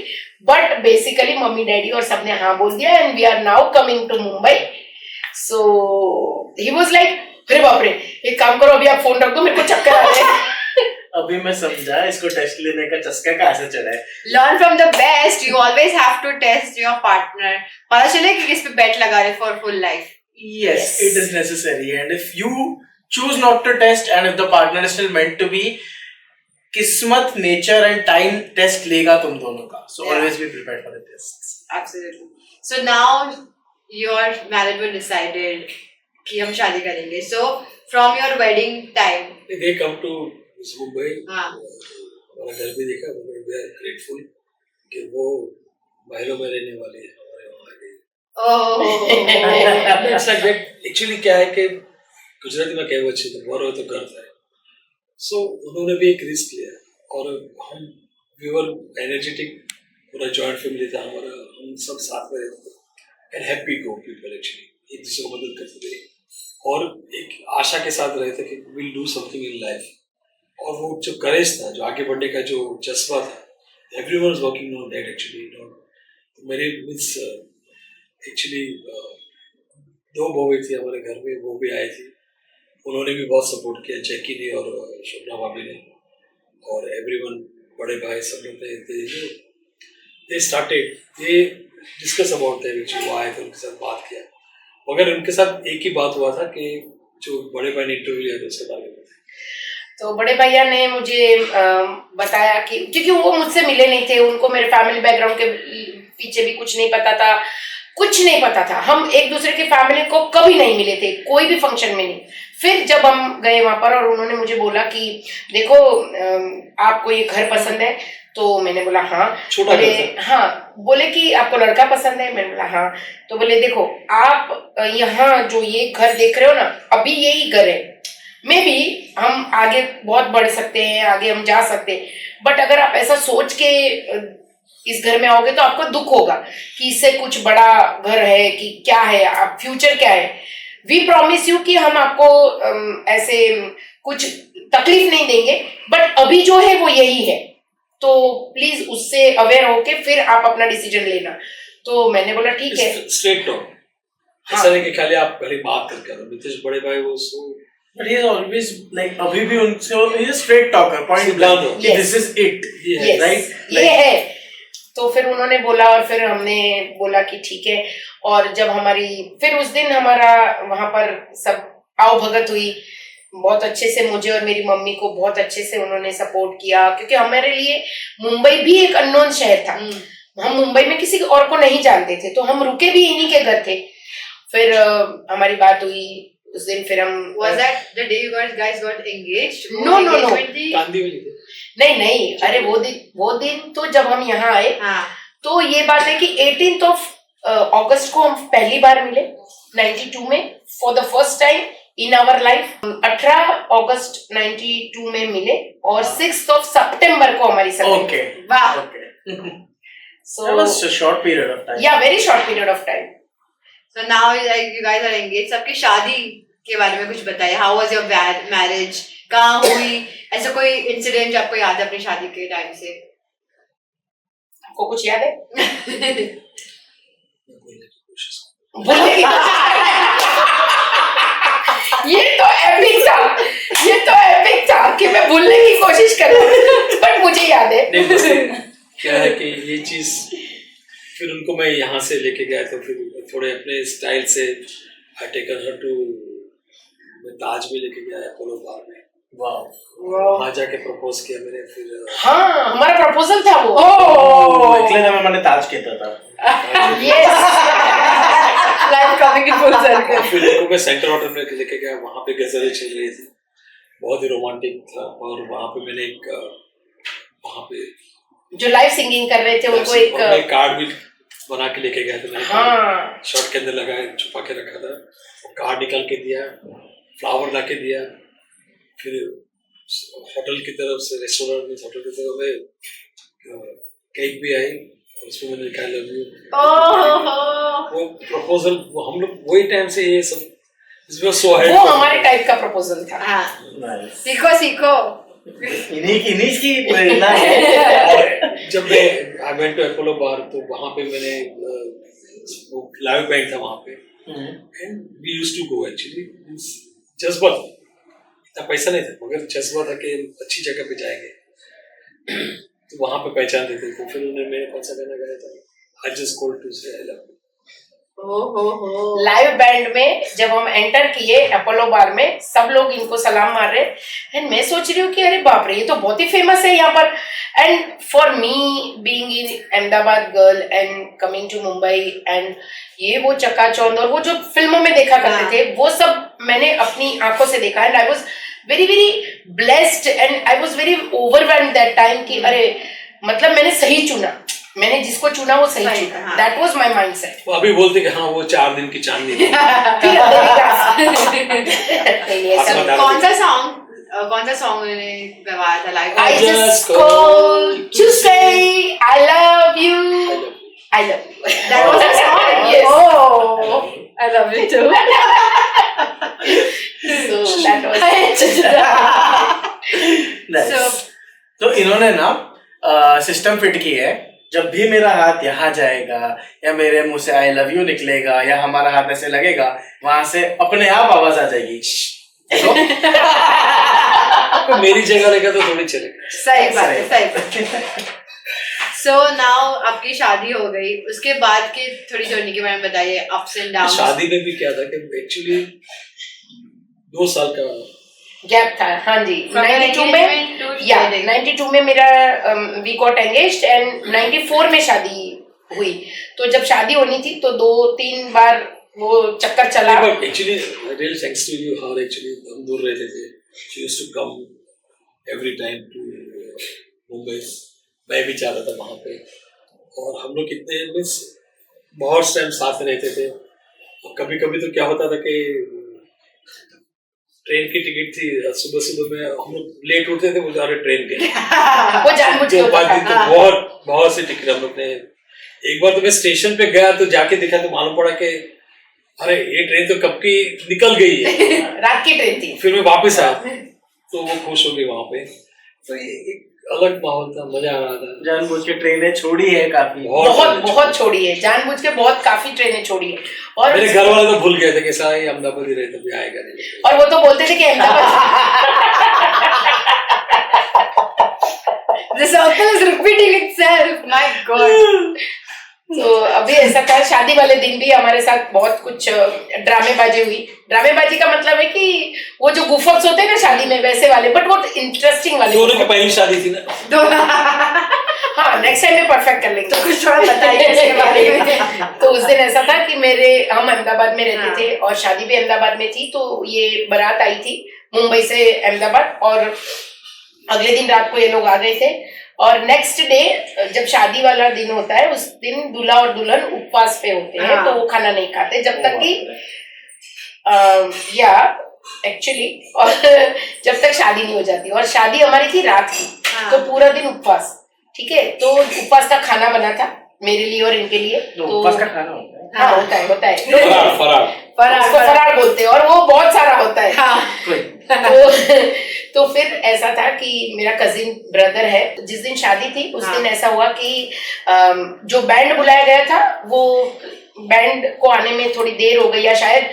but basically mummy daddy और सबने हाँ बोल दिया and we are now coming to Mumbai. So he was like अरे बाप रे, एक काम करो अभी आप फोन रख दो, मेरे को चक्कर आ रहे हैं। अभी मैं समझा इसको टेस्ट लेने का चस्का कहाँ से चढ़ा है। Learn from the best. You always have to test your partner. पता चले कि किस पे bet लगा रहे for full life. Yes, it is necessary, and if you choose not to test and if the partner is still meant to be, किस्मत, nature and time test लेगा तुम दोनों का. So Yeah. always be prepared for the tests. Absolutely. So now your marriage was decided कि हम शादी करेंगे. So from your wedding time. They come to Mumbai. हाँ. हमारा घर भी देखा, we are grateful कि वो महलों में रहने वाले हैं, हमारे वहाँ आगे। Oh. It's like that. Actually क्या है कि गुजराती में कहावत है तो मरो तो घर था। So उन्होंने भी एक रिस्क लिया और हम we were energetic, पूरा joint family था हमारा, हम सब साथ में रहते थे and happy go people actually, एक दूसरे को मदद करते थे और एक आशा के साथ रहे थे कि we'll do something in life। और वो जो करेज था, जो आगे बढ़ने का जो जज्बा था, everyone was working on that actually। तो मेरे मीन्स एक्चुअली 2 बहुएं थी हमारे घर में, वो भी आई थी, उन्होंने भी बहुत सपोर्ट किया, जैकी ने और शोभना भाभी ने और एवरीवन, बड़े भाई सब लोग थे। They started, they discuss about that actually. वो आए थे, उनके साथ बात किया, मगर उनके साथ एक ही बात हुआ था कि जो बड़े भाई ने इंटरव्यू लिया था उसके बारे में। तो बड़े भैया ने मुझे बताया कि क्योंकि वो मुझसे मिले नहीं थे, उनको मेरे फैमिली बैकग्राउंड के पीछे भी कुछ नहीं पता था, हम एक दूसरे के फैमिली को कभी नहीं मिले थे, कोई भी फंक्शन में नहीं। फिर जब हम गए वहां पर और उन्होंने मुझे बोला कि देखो आपको ये घर पसंद है, तो मैंने बोला हाँ। बोले हाँ, बोले कि आपको लड़का पसंद है, मैंने बोला हाँ। तो बोले देखो आप यहाँ जो ये घर देख रहे हो ना, अभी यही घर है, मे बी हम आगे बहुत बढ़ सकते हैं, आगे हम जा सकते हैं, बट अगर आप ऐसा सोच के इस घर में आओगे तो आपको दुख होगा कि इससे कुछ बड़ा घर है कि क्या है, आप फ्यूचर क्या है। वी प्रॉमिस यू कि हम आपको ऐसे कुछ तकलीफ नहीं देंगे, बट अभी जो है वो यही है, तो प्लीज उससे अवेयर होके फिर आप अपना डिसीजन लेना। तो मैंने बोला ठीक है, स्ट्रेट टॉक, ऐसा नहीं कि खाली आप पहले बात करके करो। नितेश बड़े भाई वो But he is always like अभी भी उनसे he is a straight talker, point blank, this is it, yes, right? ये है। तो फिर उन्होंने बोला और फिर हमने बोला कि ठीक है। और जब हमारी फिर उस दिन हमारा वहां पर सब आओ भगत हुई, बहुत अच्छे से मुझे और मेरी मम्मी को बहुत अच्छे से उन्होंने सपोर्ट किया, क्योंकि हमारे लिए मुंबई भी एक अननोन शहर था। हम मुंबई में किसी और को नहीं जानते थे, तो हम रुके भी इन्हीं के घर थे। फिर हमारी बात हुई उस दिन। फिर हम Was that the day you guys got engaged? No. नहीं, अरे वो दिन तो जब हम यहाँ आए, हाँ. तो ये बात है कि 18 अगस्त को हम पहली बार मिले 92 में, for the first time in our life. 18 अगस्त 92 में मिले और 6 सितंबर को हमारी शादी। Okay. Wow. Okay. So That was a short period of time. yeah, very short period of time. So now like you guys are engaged. सबकी शादी के बारे में कुछ बताइए. How was your marriage? कहाँ हुई? ऐसा कोई इंसिडेंट जो आपको याद है अपनी शादी के टाइम से? आपको कुछ याद है? बोलने की कोशिश ये तो एपिक था कि मैं भूलने की कोशिश कर रहा हूँ, पर मुझे याद है। क्या है कि ये चीज फिर उनको मैं यहाँ से लेके गया, तो फिर थोड़े अपने स्टाइल से आई टेकन हर टू, मैं ताज में लेके गया अपोलो बार में। वहाँ जाके प्रपोज किया मैंने। फिर हाँ, हमारा प्रपोजल था वो। इसलिए तो मैंने ताज कहता था। Yes, Life coming in full circle. फिर उनको मैं सेंटर होटल में लेके गया, वहाँ पे गजलें चल रही थी, बहुत ही रोमांटिक था। और वहाँ पे मैंने एक वहाँ पे जो लाइव सिंगिंग कर रहे थे उनको एक कार्ड भी बना के लेके गए थे मैंने। हाँ शर्ट के अंदर लगाए छुपा के रखा था, कार्ड निकाल के दिया, फ्लावर ला के दिया, फिर होटल की तरफ से रेस्टोरेंट में होटल की तरफ में केक भी आई, उसमें मैंने लिखा लव यू। वो प्रपोजल वो हम लोग वही टाइम से ये सब वो हमारे टाइप का प्रपोजल था। हाँ Nice. सीखो सीखो इन्हीं की प्रेरणा है। जब मैं आई वेंट टू अपोलो बार तो वहाँ पे मैंने वो लाइव बैंड था वहाँ पे, and we used to go actually, जज्बा था, इतना पैसा नहीं था मगर जज्बा था कि अच्छी जगह पे जाएंगे, तो वहाँ पे पहचान देते थे। फिर उन्होंने मैंने कौन सा गाना गाया था, आई जस्ट कॉल्ड टू से I love you. Live band में जब हम एंटर किए अपोलो बार में, सब लोग इनको सलाम मार रहे एंड मैं सोच रही हूँ कि अरे बाप रे ये तो बहुत ही फेमस है यहाँ पर। And for me being in Ahmedabad girl and coming to Mumbai and ये वो चकाचौंध और वो जो फिल्मों में देखा करते थे वो सब मैंने अपनी आंखों से देखा and I was very very blessed and I was very overwhelmed that time कि अरे मतलब मैंने सही चुना, मैंने जिसको चुना वो सही चुना। That was my mindset. वो अभी बोलते कि हाँ वो 4 दिन की चांदनी थी। कौन सा सॉन्ग उन्होंने गवाया था live? I just called to say I love you. I love you. That was a song. Yes. Oh, I love you too. So that was Nice. तो इन्होंने ना सिस्टम फिट की है, जब भी मेरा हाथ यहाँ जाएगा या मेरे मुंह से आई लव यू निकलेगा या हमारा हाथ ऐसे लगेगा, वहां से अपने आप आवाज आ जाएगी। तो मेरी जगह रहेगा तो थोड़ी चलेगा। सही बात है, सही बात है। So now आपकी शादी हो गई, उसके बाद की थोड़ी जर्नी के बारे में बताइए, अप्स एंड डाउन्स। शादी में भी क्या था कि एक्चुअली 2 साल का गैप था। हाँ जी, 92 में या 92 में मेरा वी गॉट एंगेज्ड एंड 94 में शादी हुई। तो जब शादी होनी थी तो 2-3 बार वो चक्कर चला। Actually real thanks to you, हार एक्चुअली हम दूर रहते थे, she used to come every time to Mumbai, मैं भी चाहता था वहाँ पे, और हम लोग कितने मीन्स बहुत टाइम साथ रहते थे। कभी कभी तो क्या होता था कि ट्रेन की टिकट थी, सुबह सुबह में हम लोग लेट उठते थे, वो जा रहे ट्रेन के वो जानबूझ के होता था। तो बहुत सी टिकट हम लोग ने। एक बार तो मैं स्टेशन पे गया तो जाके देखा तो मालूम पड़ा कि अरे ये ट्रेन तो कब की निकल गई है। रात की ट्रेन थी। फिर मैं वापस आया तो वो खुश हो गई वहां पे, तो ये एक अलग माहौल था, मजा आ रहा था। जानबूझ के ट्रेनें छोड़ी है काफी, बहुत छोड़ी है, जानबूझ के बहुत काफी ट्रेनें छोड़ी है। और मेरे घर वाले तो भूल गए थे कि सारा ये अहमदाबाद ही रहे तभी आएगा नहीं, और वो तो बोलते थे कि Ahmedabad The circle is repeating itself. My God. तो अभी ऐसा था, शादी वाले दिन भी हमारे साथ बहुत कुछ ड्रामेबाजी हुई। ड्रामेबाजी का मतलब है कि वो जो गुफक्स होते हैं ना शादी में, वैसे वाले, बट वो इंटरेस्टिंग वाले। दोनों की पहली शादी थी ना। हाँ, नेक्स्ट टाइम में परफेक्ट कर लेंगे। तो कुछ थोड़ा बताइए इसके बारे में। तो उस दिन ऐसा था कि हम अहमदाबाद में रहते थे और शादी भी अहमदाबाद में थी। तो ये बारात आई थी मुंबई से अहमदाबाद और अगले दिन रात को ये लोग आ गए थे। और नेक्स्ट डे जब शादी वाला दिन होता है उस दिन दूल्हा और दुल्हन उपवास पे होते हैं, तो वो खाना नहीं खाते जब तक कि या एक्चुअली और जब तक शादी नहीं हो जाती। और शादी हमारी थी रात की, तो पूरा दिन उपवास। ठीक है, तो उपवास का खाना बना था मेरे लिए और इनके लिए। तो उपवास का खाना होता है। हाँ, होता है फरार बोलते हैं, और वो बहुत सारा होता है। तो फिर ऐसा था कि मेरा कजिन ब्रदर है, जिस दिन शादी थी उस दिन ऐसा हुआ कि जो बैंड बुलाया गया था वो बैंड को आने में थोड़ी देर हो गई, या शायद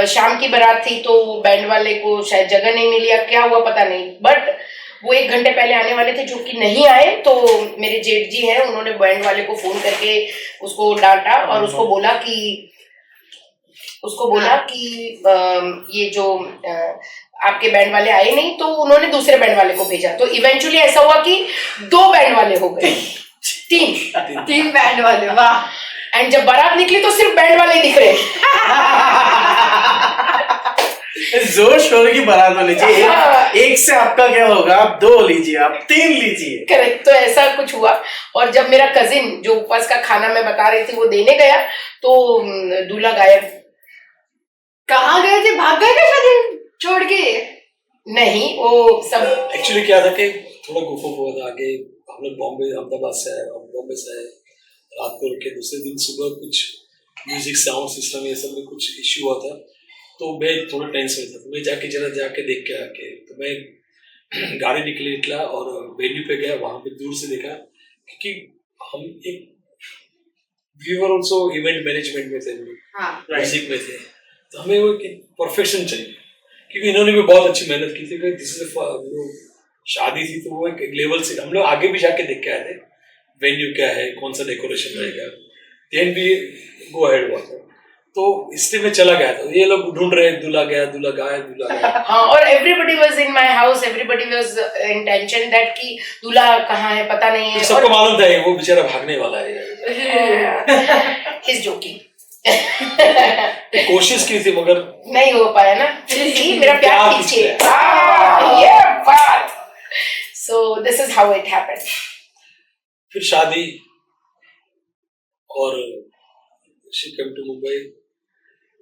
शाम की बारात थी तो बैंड वाले को शायद जगह नहीं मिली या क्या हुआ पता नहीं, बट वो 1 घंटे पहले आने वाले थे जो कि नहीं आए। तो मेरे जेठ जी हैं, उन्होंने बैंड वाले को फोन करके उसको डांटा और उसको बोला कि ये जो आपके बैंड वाले आए नहीं, तो उन्होंने दूसरे बैंड वाले को भेजा। तो इवेंचुअली ऐसा हुआ कि 2 बैंड वाले हो गए, 3 बैंड वाले, वाह। एंड जब बारात निकली तो सिर्फ बैंड वाले दिख रहे। जोर शोर की बारात होनी चाहिए। एक से आपका क्या होगा, आप 2 लीजिए, आप 3 लीजिए। करेक्ट। तो ऐसा कुछ हुआ। और जब मेरा कजिन जो उपवास का खाना मैं बता रही थी वो देने गया तो दूल्हा गायब। कहाँ गए थे, भाग गए थे शादी छोड़ के? नहीं, वो सब एक्चुअली क्या था कि थोड़ा गुफा हुआ था आगे, हम लोग बॉम्बे अहमदाबाद से आए, बॉम्बे से आए, रात को रुके, दूसरे दिन सुबह कुछ म्यूजिक साउंड सिस्टम ये सब में कुछ इश्यू हुआ था, तो मैं थोड़ा टेंशन में था। तो मैं जाके देख के आके, तो मैं गाड़ी निकला और वेन्यू पे गया, वहां पे दूर से देखा, क्योंकि हम एक we were also event management में थे, म्यूजिक में थे, तो हमें वो परफेक्शन चाहिए, क्योंकि इन्होंने भी बहुत अच्छी मेहनत की थी। दिस इज शादी थी तो वो एक लेवल से हम लोग आगे भी जाके देख के आए थे वेन्यू क्या है, कौन सा डेकोरेशन रहेगा, देन भी गो अहेड हुआ था। तो इसलिए मैं चला गया था, ये लोग ढूंढ रहे दूल्हा गया, दूल्हा गाया। हाँ, और everybody was in my house, everybody was in tension that कि दूल्हा कहाँ है, पता नहीं है। सबको मालूम था वो बेचारा भागने वाला है। He is joking. कोशिश की थी मगर नहीं हो पाया ना। See, मेरा प्यार पीछे। ये बात। So this is how it happened. फिर शादी और she came to Mumbai.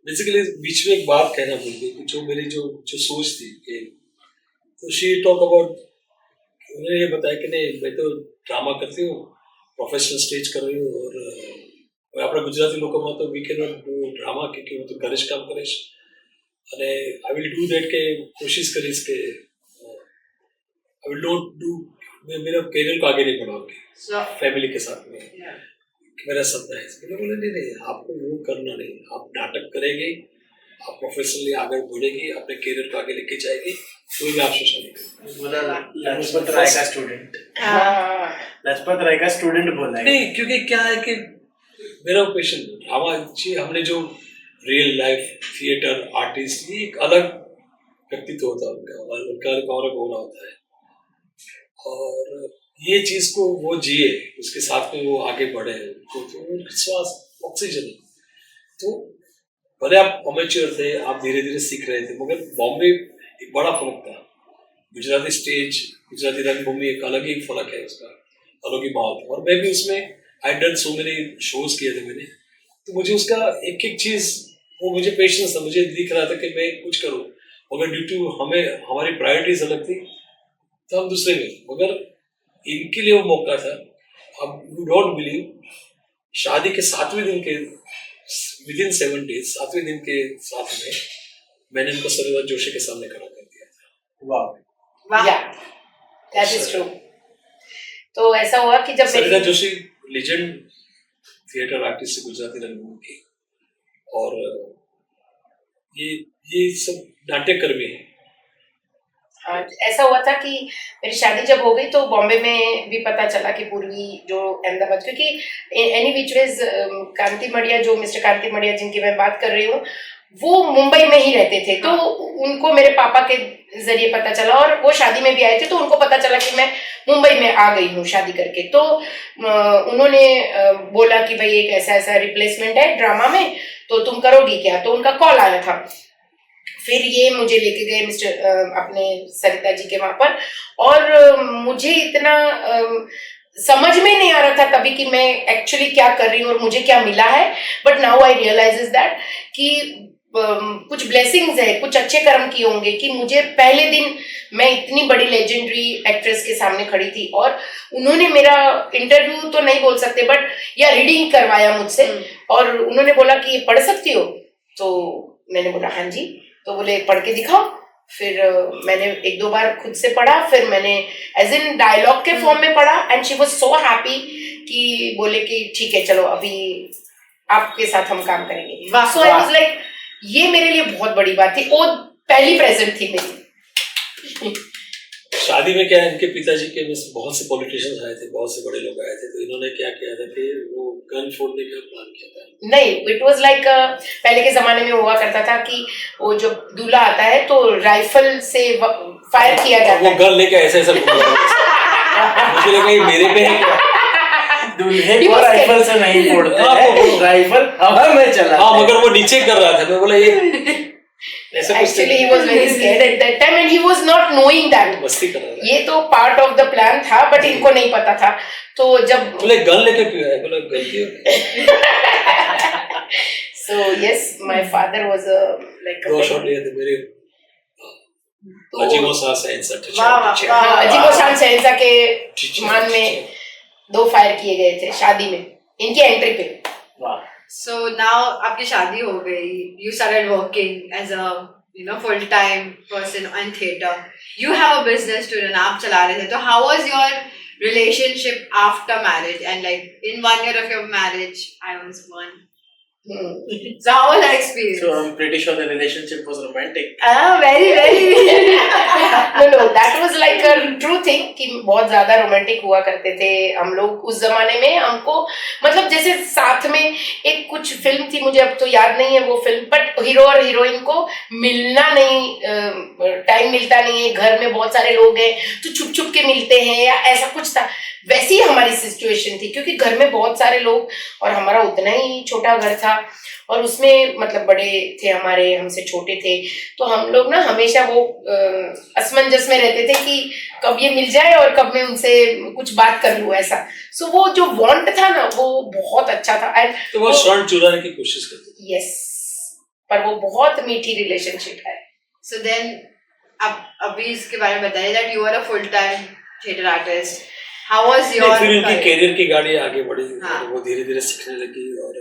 Basically बीच में एक बात कहना भूल गई कि जो मेरी जो सोच थी कि तो she talk about, उन्होंने ये बताया कि नहीं मैं तो ड्रामा करती हूँ, प्रोफेशनल स्टेज कर रही हूँ, और આપણે ગુજરાતી લોકોમાં તો we can not do drama કે હું તો ઘરે જ કામ કરીશ, અને આઈ વિલ ડુ ધેટ કે કોશિશ કરીશ કે आई विल नॉट डू, मैं मेरा करियर को आगे नहीं बढ़ाऊंगी फैमिली के साथ में, मेरा सपना है। मैंने बोला नहीं, आपको वो करना नहीं, आप नाटक करेंगे, आप प्रोफेशनली आगे बढ़ेगी, अपने करियर को आगे लेके जाएगी, कोई भी आपसे शादी करेगी। बोला लाजपत राय का स्टूडेंट। लाजपत राय का स्टूडेंट बोला है। नहीं, क्योंकि क्या है कि मेरा पैशन ड्रामा, हमने जो रियल लाइफ थिएटर आर्टिस्ट, ये एक अलग व्यक्तित्व होता है उनका, और उनका और होना होता है, और ये चीज को वो जिए, उसके साथ में वो आगे बढ़े, तो उनकी श्वास ऑक्सीजन है। तो भले आप अमेच्योर थे, आप धीरे धीरे सीख रहे थे, मगर बॉम्बे एक बड़ा फर्क था। गुजराती स्टेज, गुजराती रंगभूमि एक अलग ही फर्क है, उसका अलग ही माहौल था। और मैं भी उसमें I done so many shows किए थे मैंने, तो मुझे उसका एक एक चीज, वो मुझे पेशेंस था, मुझे दिख रहा था कि मैं कुछ करूँ, मगर ड्यू टू हमारी प्रायोरिटीज अलग थी, तो हम दूसरे में, मगर इनके लिए वो मौका था। अब यू डोंट बिलीव, शादी के 7वें दिन के विदिन 7 days 7वें दिन के साथ में मैंने उनको सरिता जोशी के सामने खड़ा कर दिया था। वाह, या दैट इज ट्रू। तो ऐसा हुआ कि जब Sarita Joshi legend theatre artist Gujarati रंगभूमि की, और ये सब नाट्यकर्मी है। हाँ, ऐसा हुआ था कि मेरी शादी जब हो गई तो बॉम्बे में भी पता चला कि पूर्वी जो अहमदाबाद, क्योंकि एनी विच वेज कांति मड़िया, जो मिस्टर कांति मड़िया जिनकी मैं बात कर रही हूँ, वो मुंबई में ही रहते थे, तो उनको मेरे पापा के जरिए पता चला, और वो शादी में भी आए थे, तो उनको पता चला कि मैं मुंबई में आ गई हूँ शादी करके। तो उन्होंने बोला कि भाई एक ऐसा ऐसा रिप्लेसमेंट है ड्रामा में, तो तुम करोगी क्या? तो उनका कॉल आया था। फिर ये मुझे लेके गए मिस्टर अपने सरिता जी के वहां पर, और मुझे इतना समझ में नहीं आ रहा था कभी कि मैं एक्चुअली क्या कर रही हूँ और मुझे क्या मिला है, but now I realise is that कि कुछ ब्लेसिंग्स है, कुछ अच्छे कर्म किए होंगे कि मुझे पहले दिन मैं इतनी बड़ी लेजेंडरी एक्ट्रेस के सामने खड़ी थी, और उन्होंने मेरा इंटरव्यू तो नहीं बोल सकते बट या रीडिंग करवाया मुझसे, और उन्होंने बोला कि ये पढ़ सकती हो? तो मैंने बोला हाँ जी। तो बोले पढ़ के दिखाओ। फिर मैंने 1-2 बार खुद से पढ़ा, फिर मैंने एज इन डायलॉग के फॉर्म में पढ़ा, and she was so happy कि बोले कि ठीक है चलो अभी आपके साथ हम काम करेंगे। सो आई वाज लाइक, ये मेरे लिए बहुत बड़ी बात थी, वो पहली प्रेजेंट थी मेरी। शादी में क्या है, इनके पिताजी के में बहुत से पॉलिटिशियंस आए थे, बहुत से बड़े लोग आए थे, तो इन्होंने क्या किया था कि वो गन फोड़ने का प्लान किया था। नहीं, इट वाज लाइक पहले के जमाने में हुआ करता था कि वो जो दूल्हा आता है तो राइफल से फायर किया जाता है। वो गन लेके ऐसे ऐसे घूम रहा था। मुझे लगा ये मेरे पे है क्या? दूल्हे को राइफल से नहीं फोड़ते हैं, राइफल हवा में चला। हाँ, मगर वो नीचे कर रहा था, मैं बोला ये ऐसा कुछ actually he was very scared at that time and he was not knowing that मस्ती कर रहा था। ये तो पार्ट ऑफ द प्लान था बट इनको नहीं पता था। तो जब बोले गन लेके क्यों आए, बोला गलती हो गई। so yes my father was a like a दो शॉट लिए थे मेरे अजीमो सा सेंस हाँ अजीबो शान शहंशाह के मान में 2 फायर किए गए थे शादी में इनकी एंट्री पे। Wow. So now आपकी शादी हो गई, you started working as a full time person on theatre. You have a business to run, आप चला रहे थे, तो how was your relationship after marriage and like in 1 year of your marriage? I was 1. So how was that experience? So I'm pretty sure the relationship was romantic. Very no that was like a true thing कि बहुत ज्यादा romantic हुआ करते थे हम लोग उस जमाने में। हमको मतलब जैसे साथ में एक कुछ फिल्म थी, मुझे अब तो याद नहीं है वो फिल्म, बट हीरो और हीरोइन को मिलना नहीं, टाइम मिलता नहीं है, घर में बहुत सारे लोग हैं तो छुप छुप के मिलते हैं या ऐसा कुछ था। वैसी ही हमारी सिचुएशन थी क्योंकि घर में बहुत सारे लोग और हमारा उतना ही छोटा घर था और उसमें मतलब बड़े थे हमारे, हमसे छोटे थे, तो हम लोग ना हमेशा वो असमंजस में रहते थे कि कब ये मिल जाए और कब मैं उनसे कुछ बात कर लूं ऐसा। सो वो जो वांट था ना वो बहुत अच्छा था। एंड तो वो शरण चुराने की कोशिश करते थे। यस, पर वो बहुत मीठी रिलेशनशिप है। So then अब अभी इसके बारे में बताइए that you are a full time theatre artist. How was your फिर उनकी कैरियर की गाड़ी आगे बढ़ी हाँ. और वो धीरे धीरे सीखने लगी और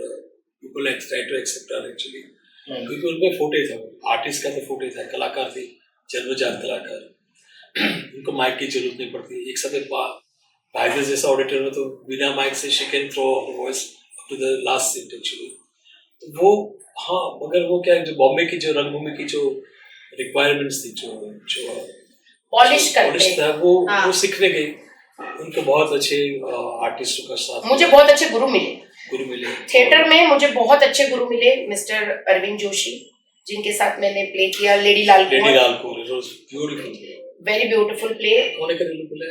people try to accept her actually, क्योंकि उनमें फोटे था, आर्टिस्ट का तो फोटे था, कलाकार थी, जन्मजात कलाकार। उनको माइक की जरूरत नहीं पड़ती। एक समय भाईदर जैसा ऑडिटर में तो बिना माइक से she can throw her voice up to the last seat actually. तो वो हाँ, मगर वो क्या जो बॉम्बे की जो रंगभूमि की जो रिक्वायरमेंट्स थी, जो पॉलिश करते था, वो सीखने गई। उनको बहुत अच्छे आर्टिस्टों का साथ मुझे बहुत अच्छे गुरु मिले थिएटर में। मुझे बहुत अच्छे गुरु मिले, मिस्टर अरविंद जोशी जिनके साथ मैंने प्ले किया लेडी लाल कुंवर, वेरी ब्यूटीफुल प्ले। कौन है प्ले?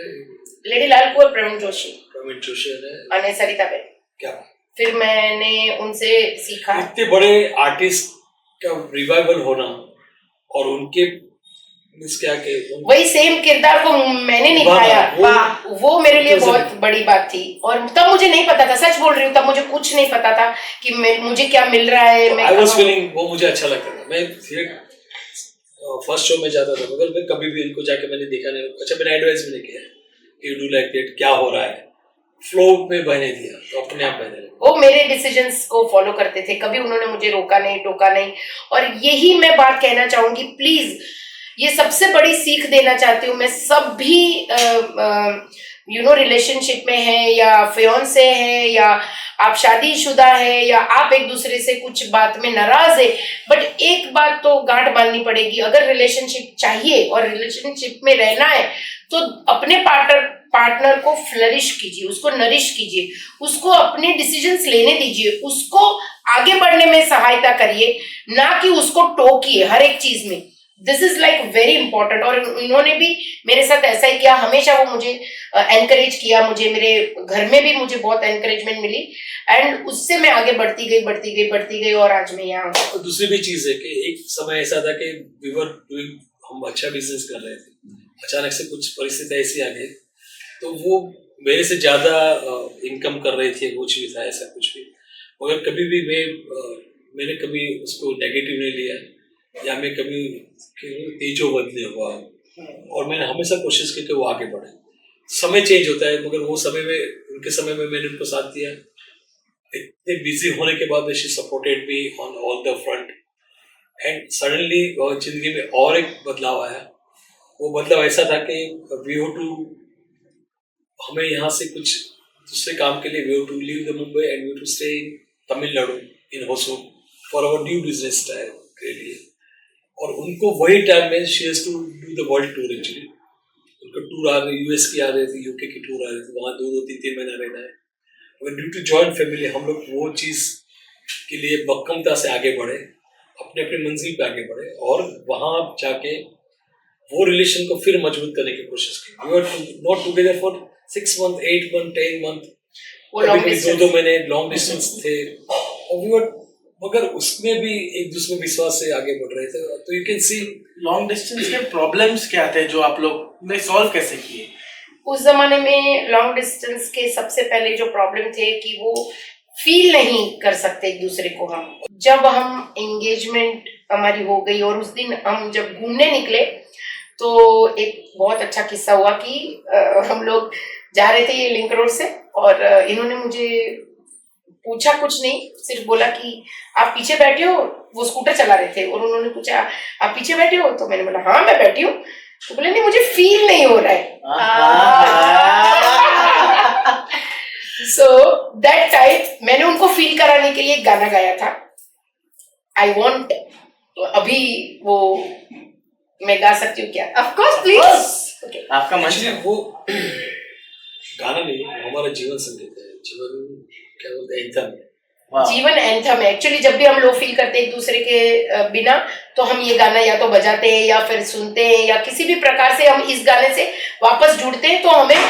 लेडी लाल कुंवर प्रवीण जोशी ने अने सरिता बेन। क्या फिर मैंने उनसे सीखा। इतने बड़े आर्टिस्ट का रिवाइवल होना और उनके क्या के वही सेम किरदार को मैंने निभाया, वो मेरे लिए बहुत बड़ी बात थी। और तब मुझे नहीं पता था, सच बोल रही हूँ, तब मुझे कुछ नहीं पता था कि मुझे क्या मिल रहा है। मैं I was feeling वो मुझे अच्छा लगता था। मैं फर्स्ट शो में जाता था मगर मैं कभी भी इनको जाके मैंने देखा नहीं। अच्छा, मैंने एडवाइस भी नहीं किया कि डू लाइक दैट, क्या हो रहा है, फ्लो में बहने दिया तो अपने आप बहने लगे। वो मेरे डिसीजंस को फॉलो करते थे, कभी उन्होंने मुझे रोका नहीं, टोका नहीं। और यही मैं बात कहना चाहूंगी, प्लीज ये सबसे बड़ी सीख देना चाहती हूँ मैं। सब भी रिलेशनशिप में है या फियांसे है या आप शादीशुदा है या आप एक दूसरे से कुछ बात में नाराज है, बट एक बात तो गांठ बांधनी पड़ेगी, अगर रिलेशनशिप चाहिए और रिलेशनशिप में रहना है तो अपने पार्टनर को फ्लरिश कीजिए, उसको नरिश कीजिए, उसको अपने डिसीजंस लेने दीजिए, उसको आगे बढ़ने में सहायता करिए, ना कि उसको टोकिए हर एक चीज में। This is like very important. और इन्होंने भी मेरे साथ ऐसा ही किया, हमेशा वो मुझे एनकरेज किया, मुझे मेरे घर में भी मुझे बहुत एनकरेजमेंट मिली एंड उससे मैं आगे बढ़ती गई और आज मैं यहाँ हूँ। दूसरी भी चीज है कि एक समय ऐसा था कि हम अच्छा बिजनेस कर रहे थे, अचानक से कुछ परिस्थिति ऐसी आ गई तो वो मेरे से ज्यादा इनकम कर रहे थे, कुछ भी था ऐसा कुछ भी, मगर कभी भी मैंने कभी उसको नेगेटिव नहीं लिया या मैं कभी तेजो बदले हुआ और मैंने हमेशा कोशिश की कि वो आगे बढ़े। समय चेंज होता है मगर वो समय में, उनके समय में मैंने उनको साथ दिया। इतने बिजी होने के बाद she supported me on all the front end suddenly जिंदगी में और एक बदलाव आया। वो बदलाव ऐसा था कि हमें यहाँ से कुछ दूसरे काम के लिए we have to leave the Mumbai and we to stay in Tamil Nadu in Hosur for our new business style के लिए। और उनको वही टाइम में she has to do the world tour actually. उनका टूर आ रही, यूएस की आ रही थी, यूके की टूर आ रही थी, वहाँ 2-3 महीना रहना है। मगर ड्यू टू जॉइंट फैमिली हम लोग वो चीज़ के लिए मक्कमता से आगे बढ़े, अपने अपने मंजिल पे आगे बढ़े और वहाँ जाके वो रिलेशन को फिर मजबूत करने की कोशिश की। We were not together for 6 month, 8 month, 10 month, कभी 2 महीने लॉन्ग डिस्टेंस थे और वी वर मगर उसमें भी एक दूसरे विश्वास से आगे बढ़ रहे थे, तो you can see long distance के प्रॉब्लम्स क्या थे जो आप लोग ने सॉल्व कैसे किए? उस जमाने में लॉन्ग डिस्टेंस के सबसे पहले जो प्रॉब्लम थे कि वो फील नहीं कर सकते एक दूसरे को। हम जब हम एंगेजमेंट हमारी हो गई और उस दिन हम जब घूमने निकले तो एक बहुत अच्छा किस्सा हुआ कि हम लोग जा रहे थे ये लिंक रोड से और इन्होंने मुझे पूछा कुछ नहीं, सिर्फ बोला कि आप पीछे बैठे हो। वो स्कूटर चला रहे थे और उन्होंने पूछा आप पीछे बैठे हो, तो मैंने बोला हाँ मैं बैठी हूँ। तो बोले नहीं मुझे फील नहीं हो रहा है। सो दैट टाइम मैंने उनको फील कराने के लिए एक गाना गाया था, आई वॉन्ट। अभी वो मैं गा सकती हूँ क्या? Of course, please. Okay. आपका मन एक्चुअली वो गाना नहीं, हमारा जीवन संगीत है, जीवन क्या बोलते हैं, एंथम है। वाह। जीवन एंथम है। एक्चुअली जब भी हम लोग फील करते हैं एक दूसरे के बिना, तो हम ये गाना या तो बजाते हैं या फिर सुनते हैं या किसी भी प्रकार से हम इस गाने से वापस जुड़ते हैं, तो हमें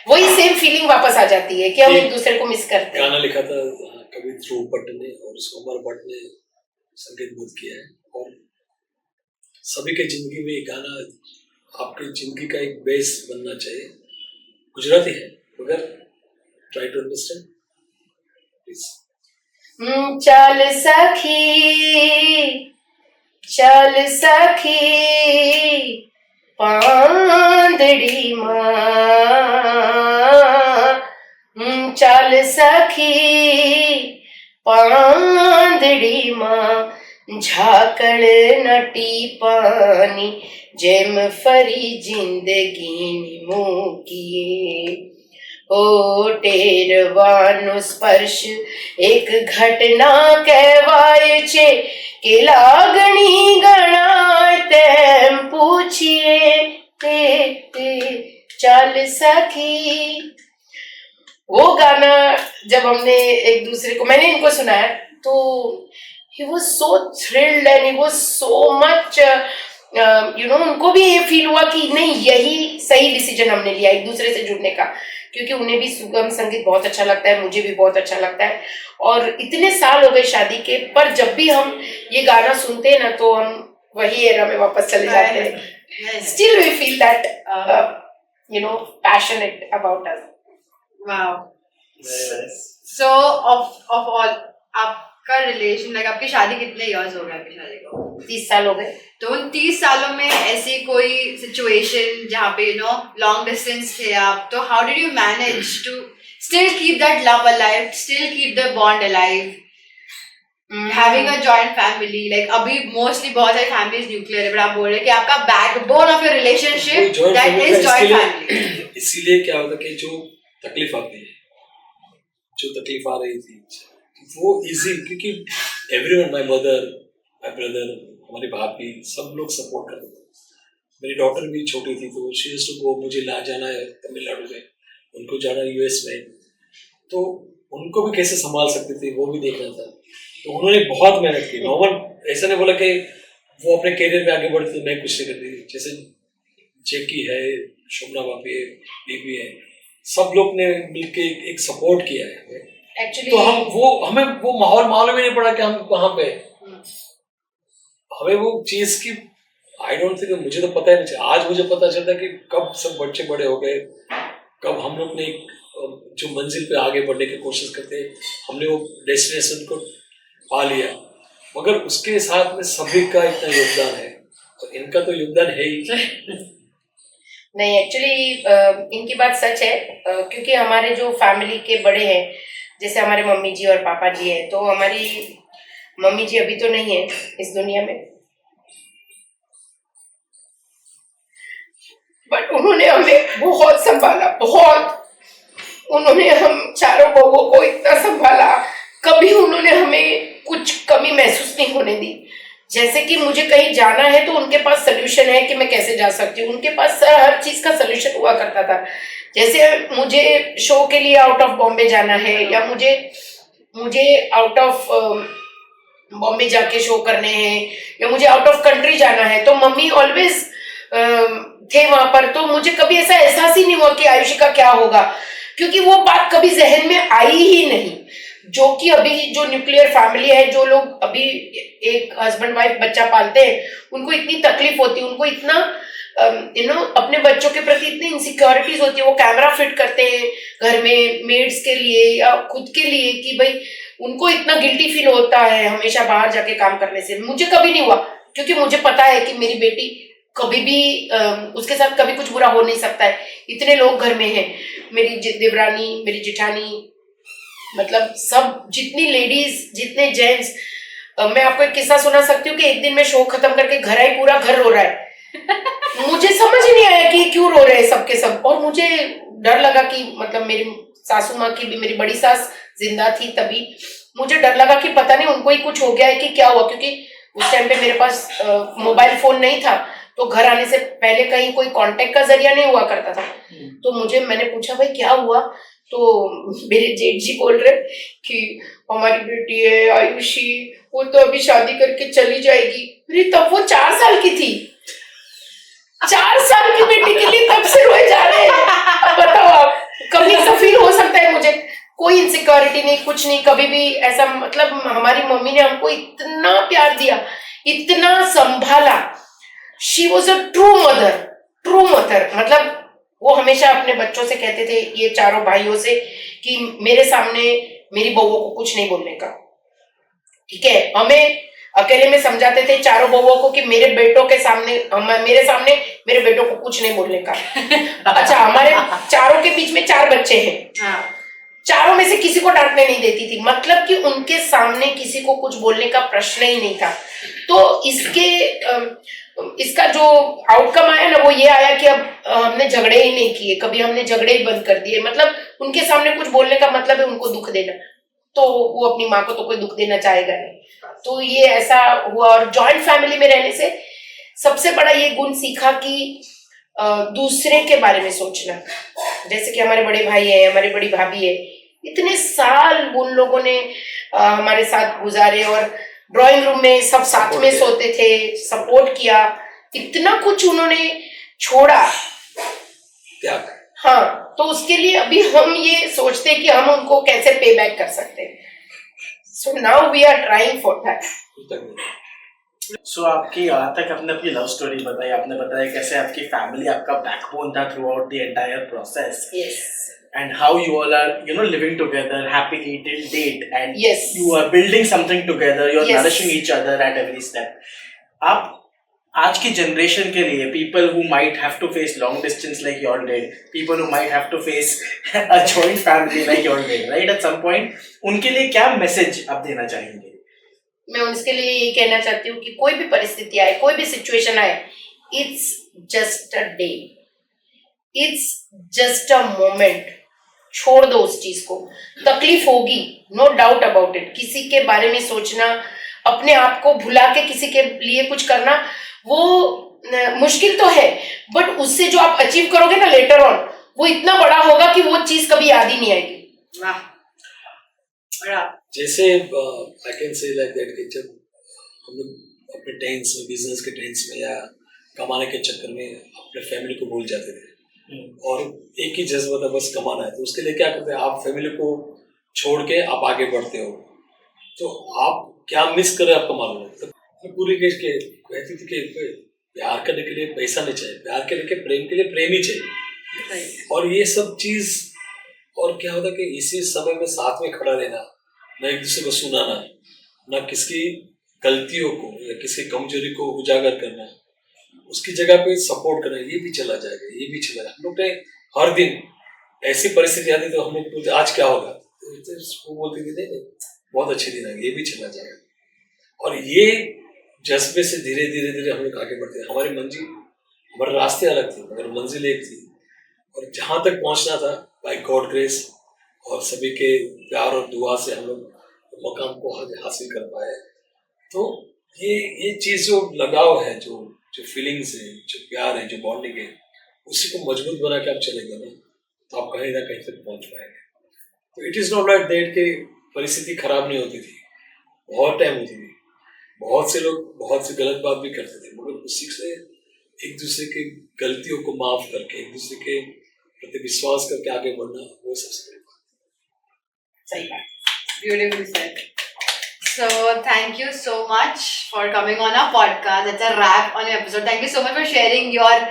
वही सेम फीलिंग वापस आ जाती है कि हम एक दूसरे को मिस करते हैं। गाना लिखा था कवि ध्रुव भट्ट ने और सोमवार भट्ट ने संगीतबद्ध किया है, और सभी के जिंदगी में ये गाना आपकी जिंदगी का एक बेस बनना चाहिए। गुजराती है मगर ट्राई टू अंडरस्टैंड प्लीज। चल सखी पांदड़ी मां, चल सखी पांदड़ी मां, झाकड़ नटी पानी जेम फरी जिंदगी मुकिए। ओ टेरवानो स्पर्श एक घटना कहवाय छे के लागणी गणाय तेम पूछिए चल सखी। वो गाना जब हमने एक दूसरे को, मैंने इनको सुनाया तो he was so thrilled and he was so much उनको भी ये फील हुआ कि नहीं यही सही डिसीजन हमने लिया एक दूसरे से जुड़ने का, क्योंकि उन्हें भी सुगम संगीत बहुत अच्छा लगता है, मुझे भी बहुत अच्छा लगता है। और इतने साल हो गए शादी के, पर जब भी हम ये गाना सुनते हैं ना तो हम वही एरा में वापस चले जाते हैं। Still we feel that passionate about us. Wow. So of all, आपका रिलेशन लाइक आपकी शादी कितने इयर्स हो गए आपकी शादी को? 30 साल हो गए। तो उन 30 सालों में ऐसी कोई सिचुएशन जहाँ पे लॉन्ग डिस्टेंस थे आप, तो how did you manage to still keep that love alive, still keep the bond alive, having a joint family? Like अभी मोस्टली बहुत सारी फैमिलीज न्यूक्लियर है, बट आप बोल रहे हैं कि आपका backbone of your relationship that is joint family. इसीलिए क्या होता कि जो तकलीफ आती है, जो तकलीफ आ रही थी वो इजी, क्योंकि everyone, my mother, my brother, हमारी भाभी, सब लोग सपोर्ट करते थे। मेरी डॉटर भी छोटी थी तो शी यूज्ड टू गो, मुझे ला जाना है तमिलनाडु में, उनको जाना यूएस में, तो उनको भी कैसे संभाल सकते थे वो भी देखना था। तो उन्होंने बहुत मेहनत की। नो वन ऐसा नहीं बोला कि वो अपने कैरियर में आगे बढ़ते तो मैं कुछ नहीं करती। जैसे जेकी है, शुभना भाभी है, बीबी है, सब लोग ने मिलके एक सपोर्ट किया है हमें। एक्चुअली तो हमें वो माहौल मालूम ही नहीं पड़ा कि हम कहाँ पे, हमें वो चीज की आई डोंट थिंक, मुझे तो पता ही नहीं चला। आज मुझे पता चलता कि कब सब बच्चे बड़े हो गए, कब हम लोग ने जो मंजिल पे आगे बढ़ने की कोशिश करते हैं, हमने वो डेस्टिनेशन को पा लिया, मगर उसके साथ में सभी का इतना योगदान है, तो इनका तो योगदान है ही। नहीं, एक्चुअली इनकी बात सच है, क्योंकि हमारे जो फैमिली के बड़े हैं, जैसे हमारे मम्मी जी और पापा जी हैं, तो हमारी मम्मी जी अभी तो नहीं है इस दुनिया में, बट उन्होंने हमें बहुत संभाला, बहुत। उन्होंने हम चारों बहुओं को इतना संभाला, कभी उन्होंने हमें कुछ कमी महसूस नहीं होने दी। जैसे कि मुझे कहीं जाना है तो उनके पास सोल्यूशन है कि मैं कैसे जा सकती हूँ, उनके पास हर चीज का सोल्यूशन हुआ करता था। जैसे मुझे शो के लिए आउट ऑफ बॉम्बे जाना है या मुझे आउट ऑफ बॉम्बे जाके शो करने हैं या मुझे आउट ऑफ कंट्री जाना है, तो मम्मी ऑलवेज थे वहां पर। तो मुझे कभी ऐसा एहसास ही नहीं हुआ कि आयुषी का क्या होगा, क्योंकि वो बात कभी जहन में आई ही नहीं। जो कि अभी जो न्यूक्लियर फैमिली है, जो लोग अभी एक हस्बैंड वाइफ बच्चा पालते हैं, उनको इतनी तकलीफ होती है, उनको इतना अपने बच्चों के प्रति इतनी इनसिक्योरिटीज होती है, वो कैमरा फिट करते हैं घर में मेड्स के लिए या खुद के लिए कि भाई उनको इतना गिल्टी फील होता है हमेशा बाहर जाके काम करने से। मुझे कभी नहीं हुआ, क्योंकि मुझे पता है कि मेरी बेटी कभी भी उसके साथ कभी कुछ बुरा हो नहीं सकता है। इतने लोग घर में हैं, मेरी देवरानी, मेरी जिठानी, मतलब सब जितनी लेडीज, जितने जेंट्स। मैं आपको एक किस्सा सुना सकती हूँ कि एक दिन मैं शो खत्म करके घर आई, पूरा घर रो रहा है। मुझे समझ ही नहीं आया कि क्यों रो रहे हैं सबके सब, और मुझे डर लगा कि मतलब मेरी सासू माँ की भी, मेरी बड़ी सास जिंदा थी तभी, मुझे डर लगा कि पता नहीं उनको ही कुछ हो गया है कि क्या हुआ, क्योंकि उस टाइम पे मेरे पास मोबाइल फोन नहीं था, तो घर आने से पहले कहीं कोई कांटेक्ट का जरिया नहीं हुआ करता था। तो मैंने पूछा भाई क्या हुआ, तो मेरे जेठ जी बोल रहे कि हमारी बेटी है आयुषी, वो तो अभी शादी करके चली जाएगी। अरे तब वो 4 साल की थी, 4 साल की बेटी के लिए तब से रोए जा रहे हैं। बताओ आप, कभी ऐसा फील हो सकता है मुझे? कोई इनसिक्योरिटी नहीं, कुछ नहीं, कभी भी ऐसा, मतलब हमारी मम्मी ने हमको इतना प्यार दिया, इतना संभाला। She was a true mother, true mother. मतलब वो हमेशा अपने बच्चों से कहते थे, ये चारों भाइयों से, कि मेरे सामने मेरी बहुओं को कुछ नहीं बोलने का, ठीक है। हमें अकेले में समझाते थे चारों बहुओं को कि मेरे बेटों के सामने, मेरे सामने मेरे बेटों को कुछ नहीं बोलने का। अच्छा, हमारे चारों के बीच में 4 बच्चे हैं, चारों में से किसी को डांटने नहीं देती थी, मतलब कि उनके सामने किसी को कुछ बोलने का प्रश्न ही नहीं था। तो इसका जो आउटकम आया ना, वो ये आया कि अब हमने झगड़े ही नहीं किए, कभी हमने झगड़े ही बंद कर दिए। मतलब उनके सामने कुछ बोलने का मतलब है उनको दुख देना, तो वो अपनी माँ को तो कोई दुख देना चाहेगा नहीं। तो ये ऐसा हुआ। और जॉइंट फैमिली में रहने से सबसे बड़ा ये गुण सीखा कि दूसरे के बारे में सोचना। जैसे कि हमारे बड़े भाई है, हमारी बड़ी भाभी है, इतने साल उन लोगों ने हमारे साथ गुजारे, और ड्राइंग रूम में सब साथ में सोते थे, सपोर्ट किया, इतना कुछ उन्होंने छोड़ा। हाँ, तो उसके लिए अभी हम ये सोचते हैं कि हम उनको कैसे पे बैक कर सकते हैं। So now we are trying for that. So आपकी यहाँ तक आपने अपनी लव स्टोरी बताई, आपने बताया कैसे आपकी फैमिली आपका बैकबोन था through out the entire process, and how you all are living together happily till date, and you are building something together, you are nourishing each other at every step. आप आज की generation के लिए, people who might have to face long distance like you all did, people who might have to face a joint family like you all did, right, at some point, उनके लिए क्या message आप देना चाहेंगे? मैं उसके लिए ये कहना चाहती हूँ कि कोई भी परिस्थिति आए, कोई भी सिचुएशन आए, it's just a day, it's just a moment. छोड़ दो उस चीज को। तकलीफ होगी, नो डाउट अबाउट इट। किसी के बारे में सोचना, अपने आप को भुला के किसी के लिए कुछ करना, वो मुश्किल तो है, बट उससे जो आप अचीव करोगे ना लेटर ऑन, वो इतना बड़ा होगा कि वो चीज कभी याद ही नहीं आएगी। वाह। जैसे I can say like that कि जब हम लोग अपने टेंस में, बिजनेस के टेंस में या कमाने के चक्कर में अपने फैमिली को भूल जाते थे, और एक ही जज्बा था बस कमाना है, तो उसके लिए क्या करते हैं आप, फैमिली को छोड़ के आप आगे बढ़ते हो, तो आप क्या मिस कर रहे हैं आपको मालूम है। तो पूरी केस के कहती थी कि प्यार करने के लिए पैसा नहीं चाहिए, प्यार करने के प्रेम के लिए प्रेम ही चाहिए, और ये सब चीज। और क्या होता कि इसी समय में साथ में खड़ा रहना, न एक दूसरे को सुनाना, न किसकी गलतियों को या किसी कमजोरी को उजागर करना, उसकी जगह पे सपोर्ट करना, ये भी चला जाएगा, ये भी चला जाएगा। हम लोग ने हर दिन ऐसी परिस्थिति आती तो हम लोग बोलते आज क्या होगा, तो वो बोलते थे नहीं बहुत अच्छे दिन आएंगे, ये भी चला जाएगा। और ये जज्बे से धीरे धीरे धीरे हम लोग आगे बढ़ते हैं। हमारे रास्ते अलग थे मगर मंजिल एक थी, और जहाँ तक पहुँचना था बाय गॉड ग्रेस और सभी के प्यार और दुआ से हम लोग मकाम को हासिल कर पाए। तो ये चीज़ जो लगाव है, जो फीलिंग्स है, जो प्यार है, जो बॉन्डिंग है, उसी को मजबूत बना के आप चलेंगे ना, तो आप कहीं ना कहीं तक पहुँच पाएंगे। तो it is not like that कि परिस्थिति खराब नहीं होती थी, बहुत टाइम होती थी, बहुत से लोग बहुत सी गलत बात भी करते थे, मगर उसी से एक दूसरे की गलतियों को माफ करके, एक दूसरे के प्रति विश्वास करके आगे बढ़ना, वो सबसे बड़ी बात। सही बात। Beautifully said. So thank you so much for coming on our podcast. That's a wrap on your episode. Thank you so much for sharing your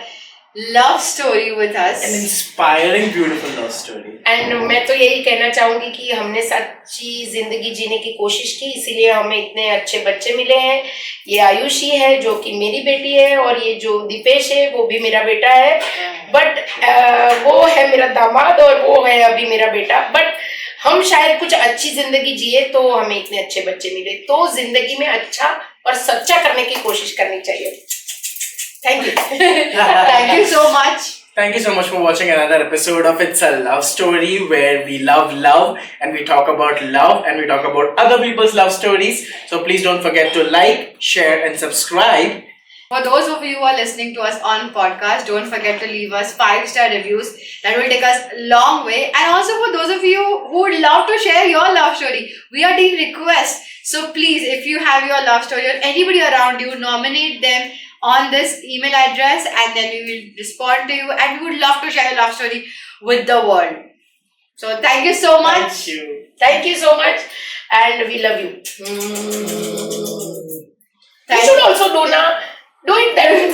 love story with us. An inspiring, beautiful love story. And मैं तो यही कहना चाहूंगी कि हमने सच्ची जिंदगी जीने की कोशिश की, इसीलिए हमें इतने अच्छे बच्चे मिले हैं. ये आयुषी है जो कि मेरी बेटी है, और ये जो दीपेश है वो भी मेरा बेटा है. बट वो है मेरा दामाद और वो है अभी मेरा बेटा. बट हम शायद कुछ अच्छी जिंदगी जिए तो हमें इतने अच्छे बच्चे मिले. तो जिंदगी में अच्छा और सच्चा करने की कोशिश करनी चाहिए. Thank you. Thank you so much. Thank you so much for watching another episode of It's a Love Story, where we love and we talk about love and we talk about other people's love stories. So please don't forget to like, share and subscribe. For those of you who are listening to us on podcast, don't forget to leave us 5-star reviews. That will take us a long way. And also for those of you who would love to share your love story, we are taking requests. So please, if you have your love story or anybody around you, nominate them on this email address and then we will respond to you, and we would love to share your love story with the world. So thank you so much. Thank you. Thank you so much, and we love you. You Thank should also do it that way.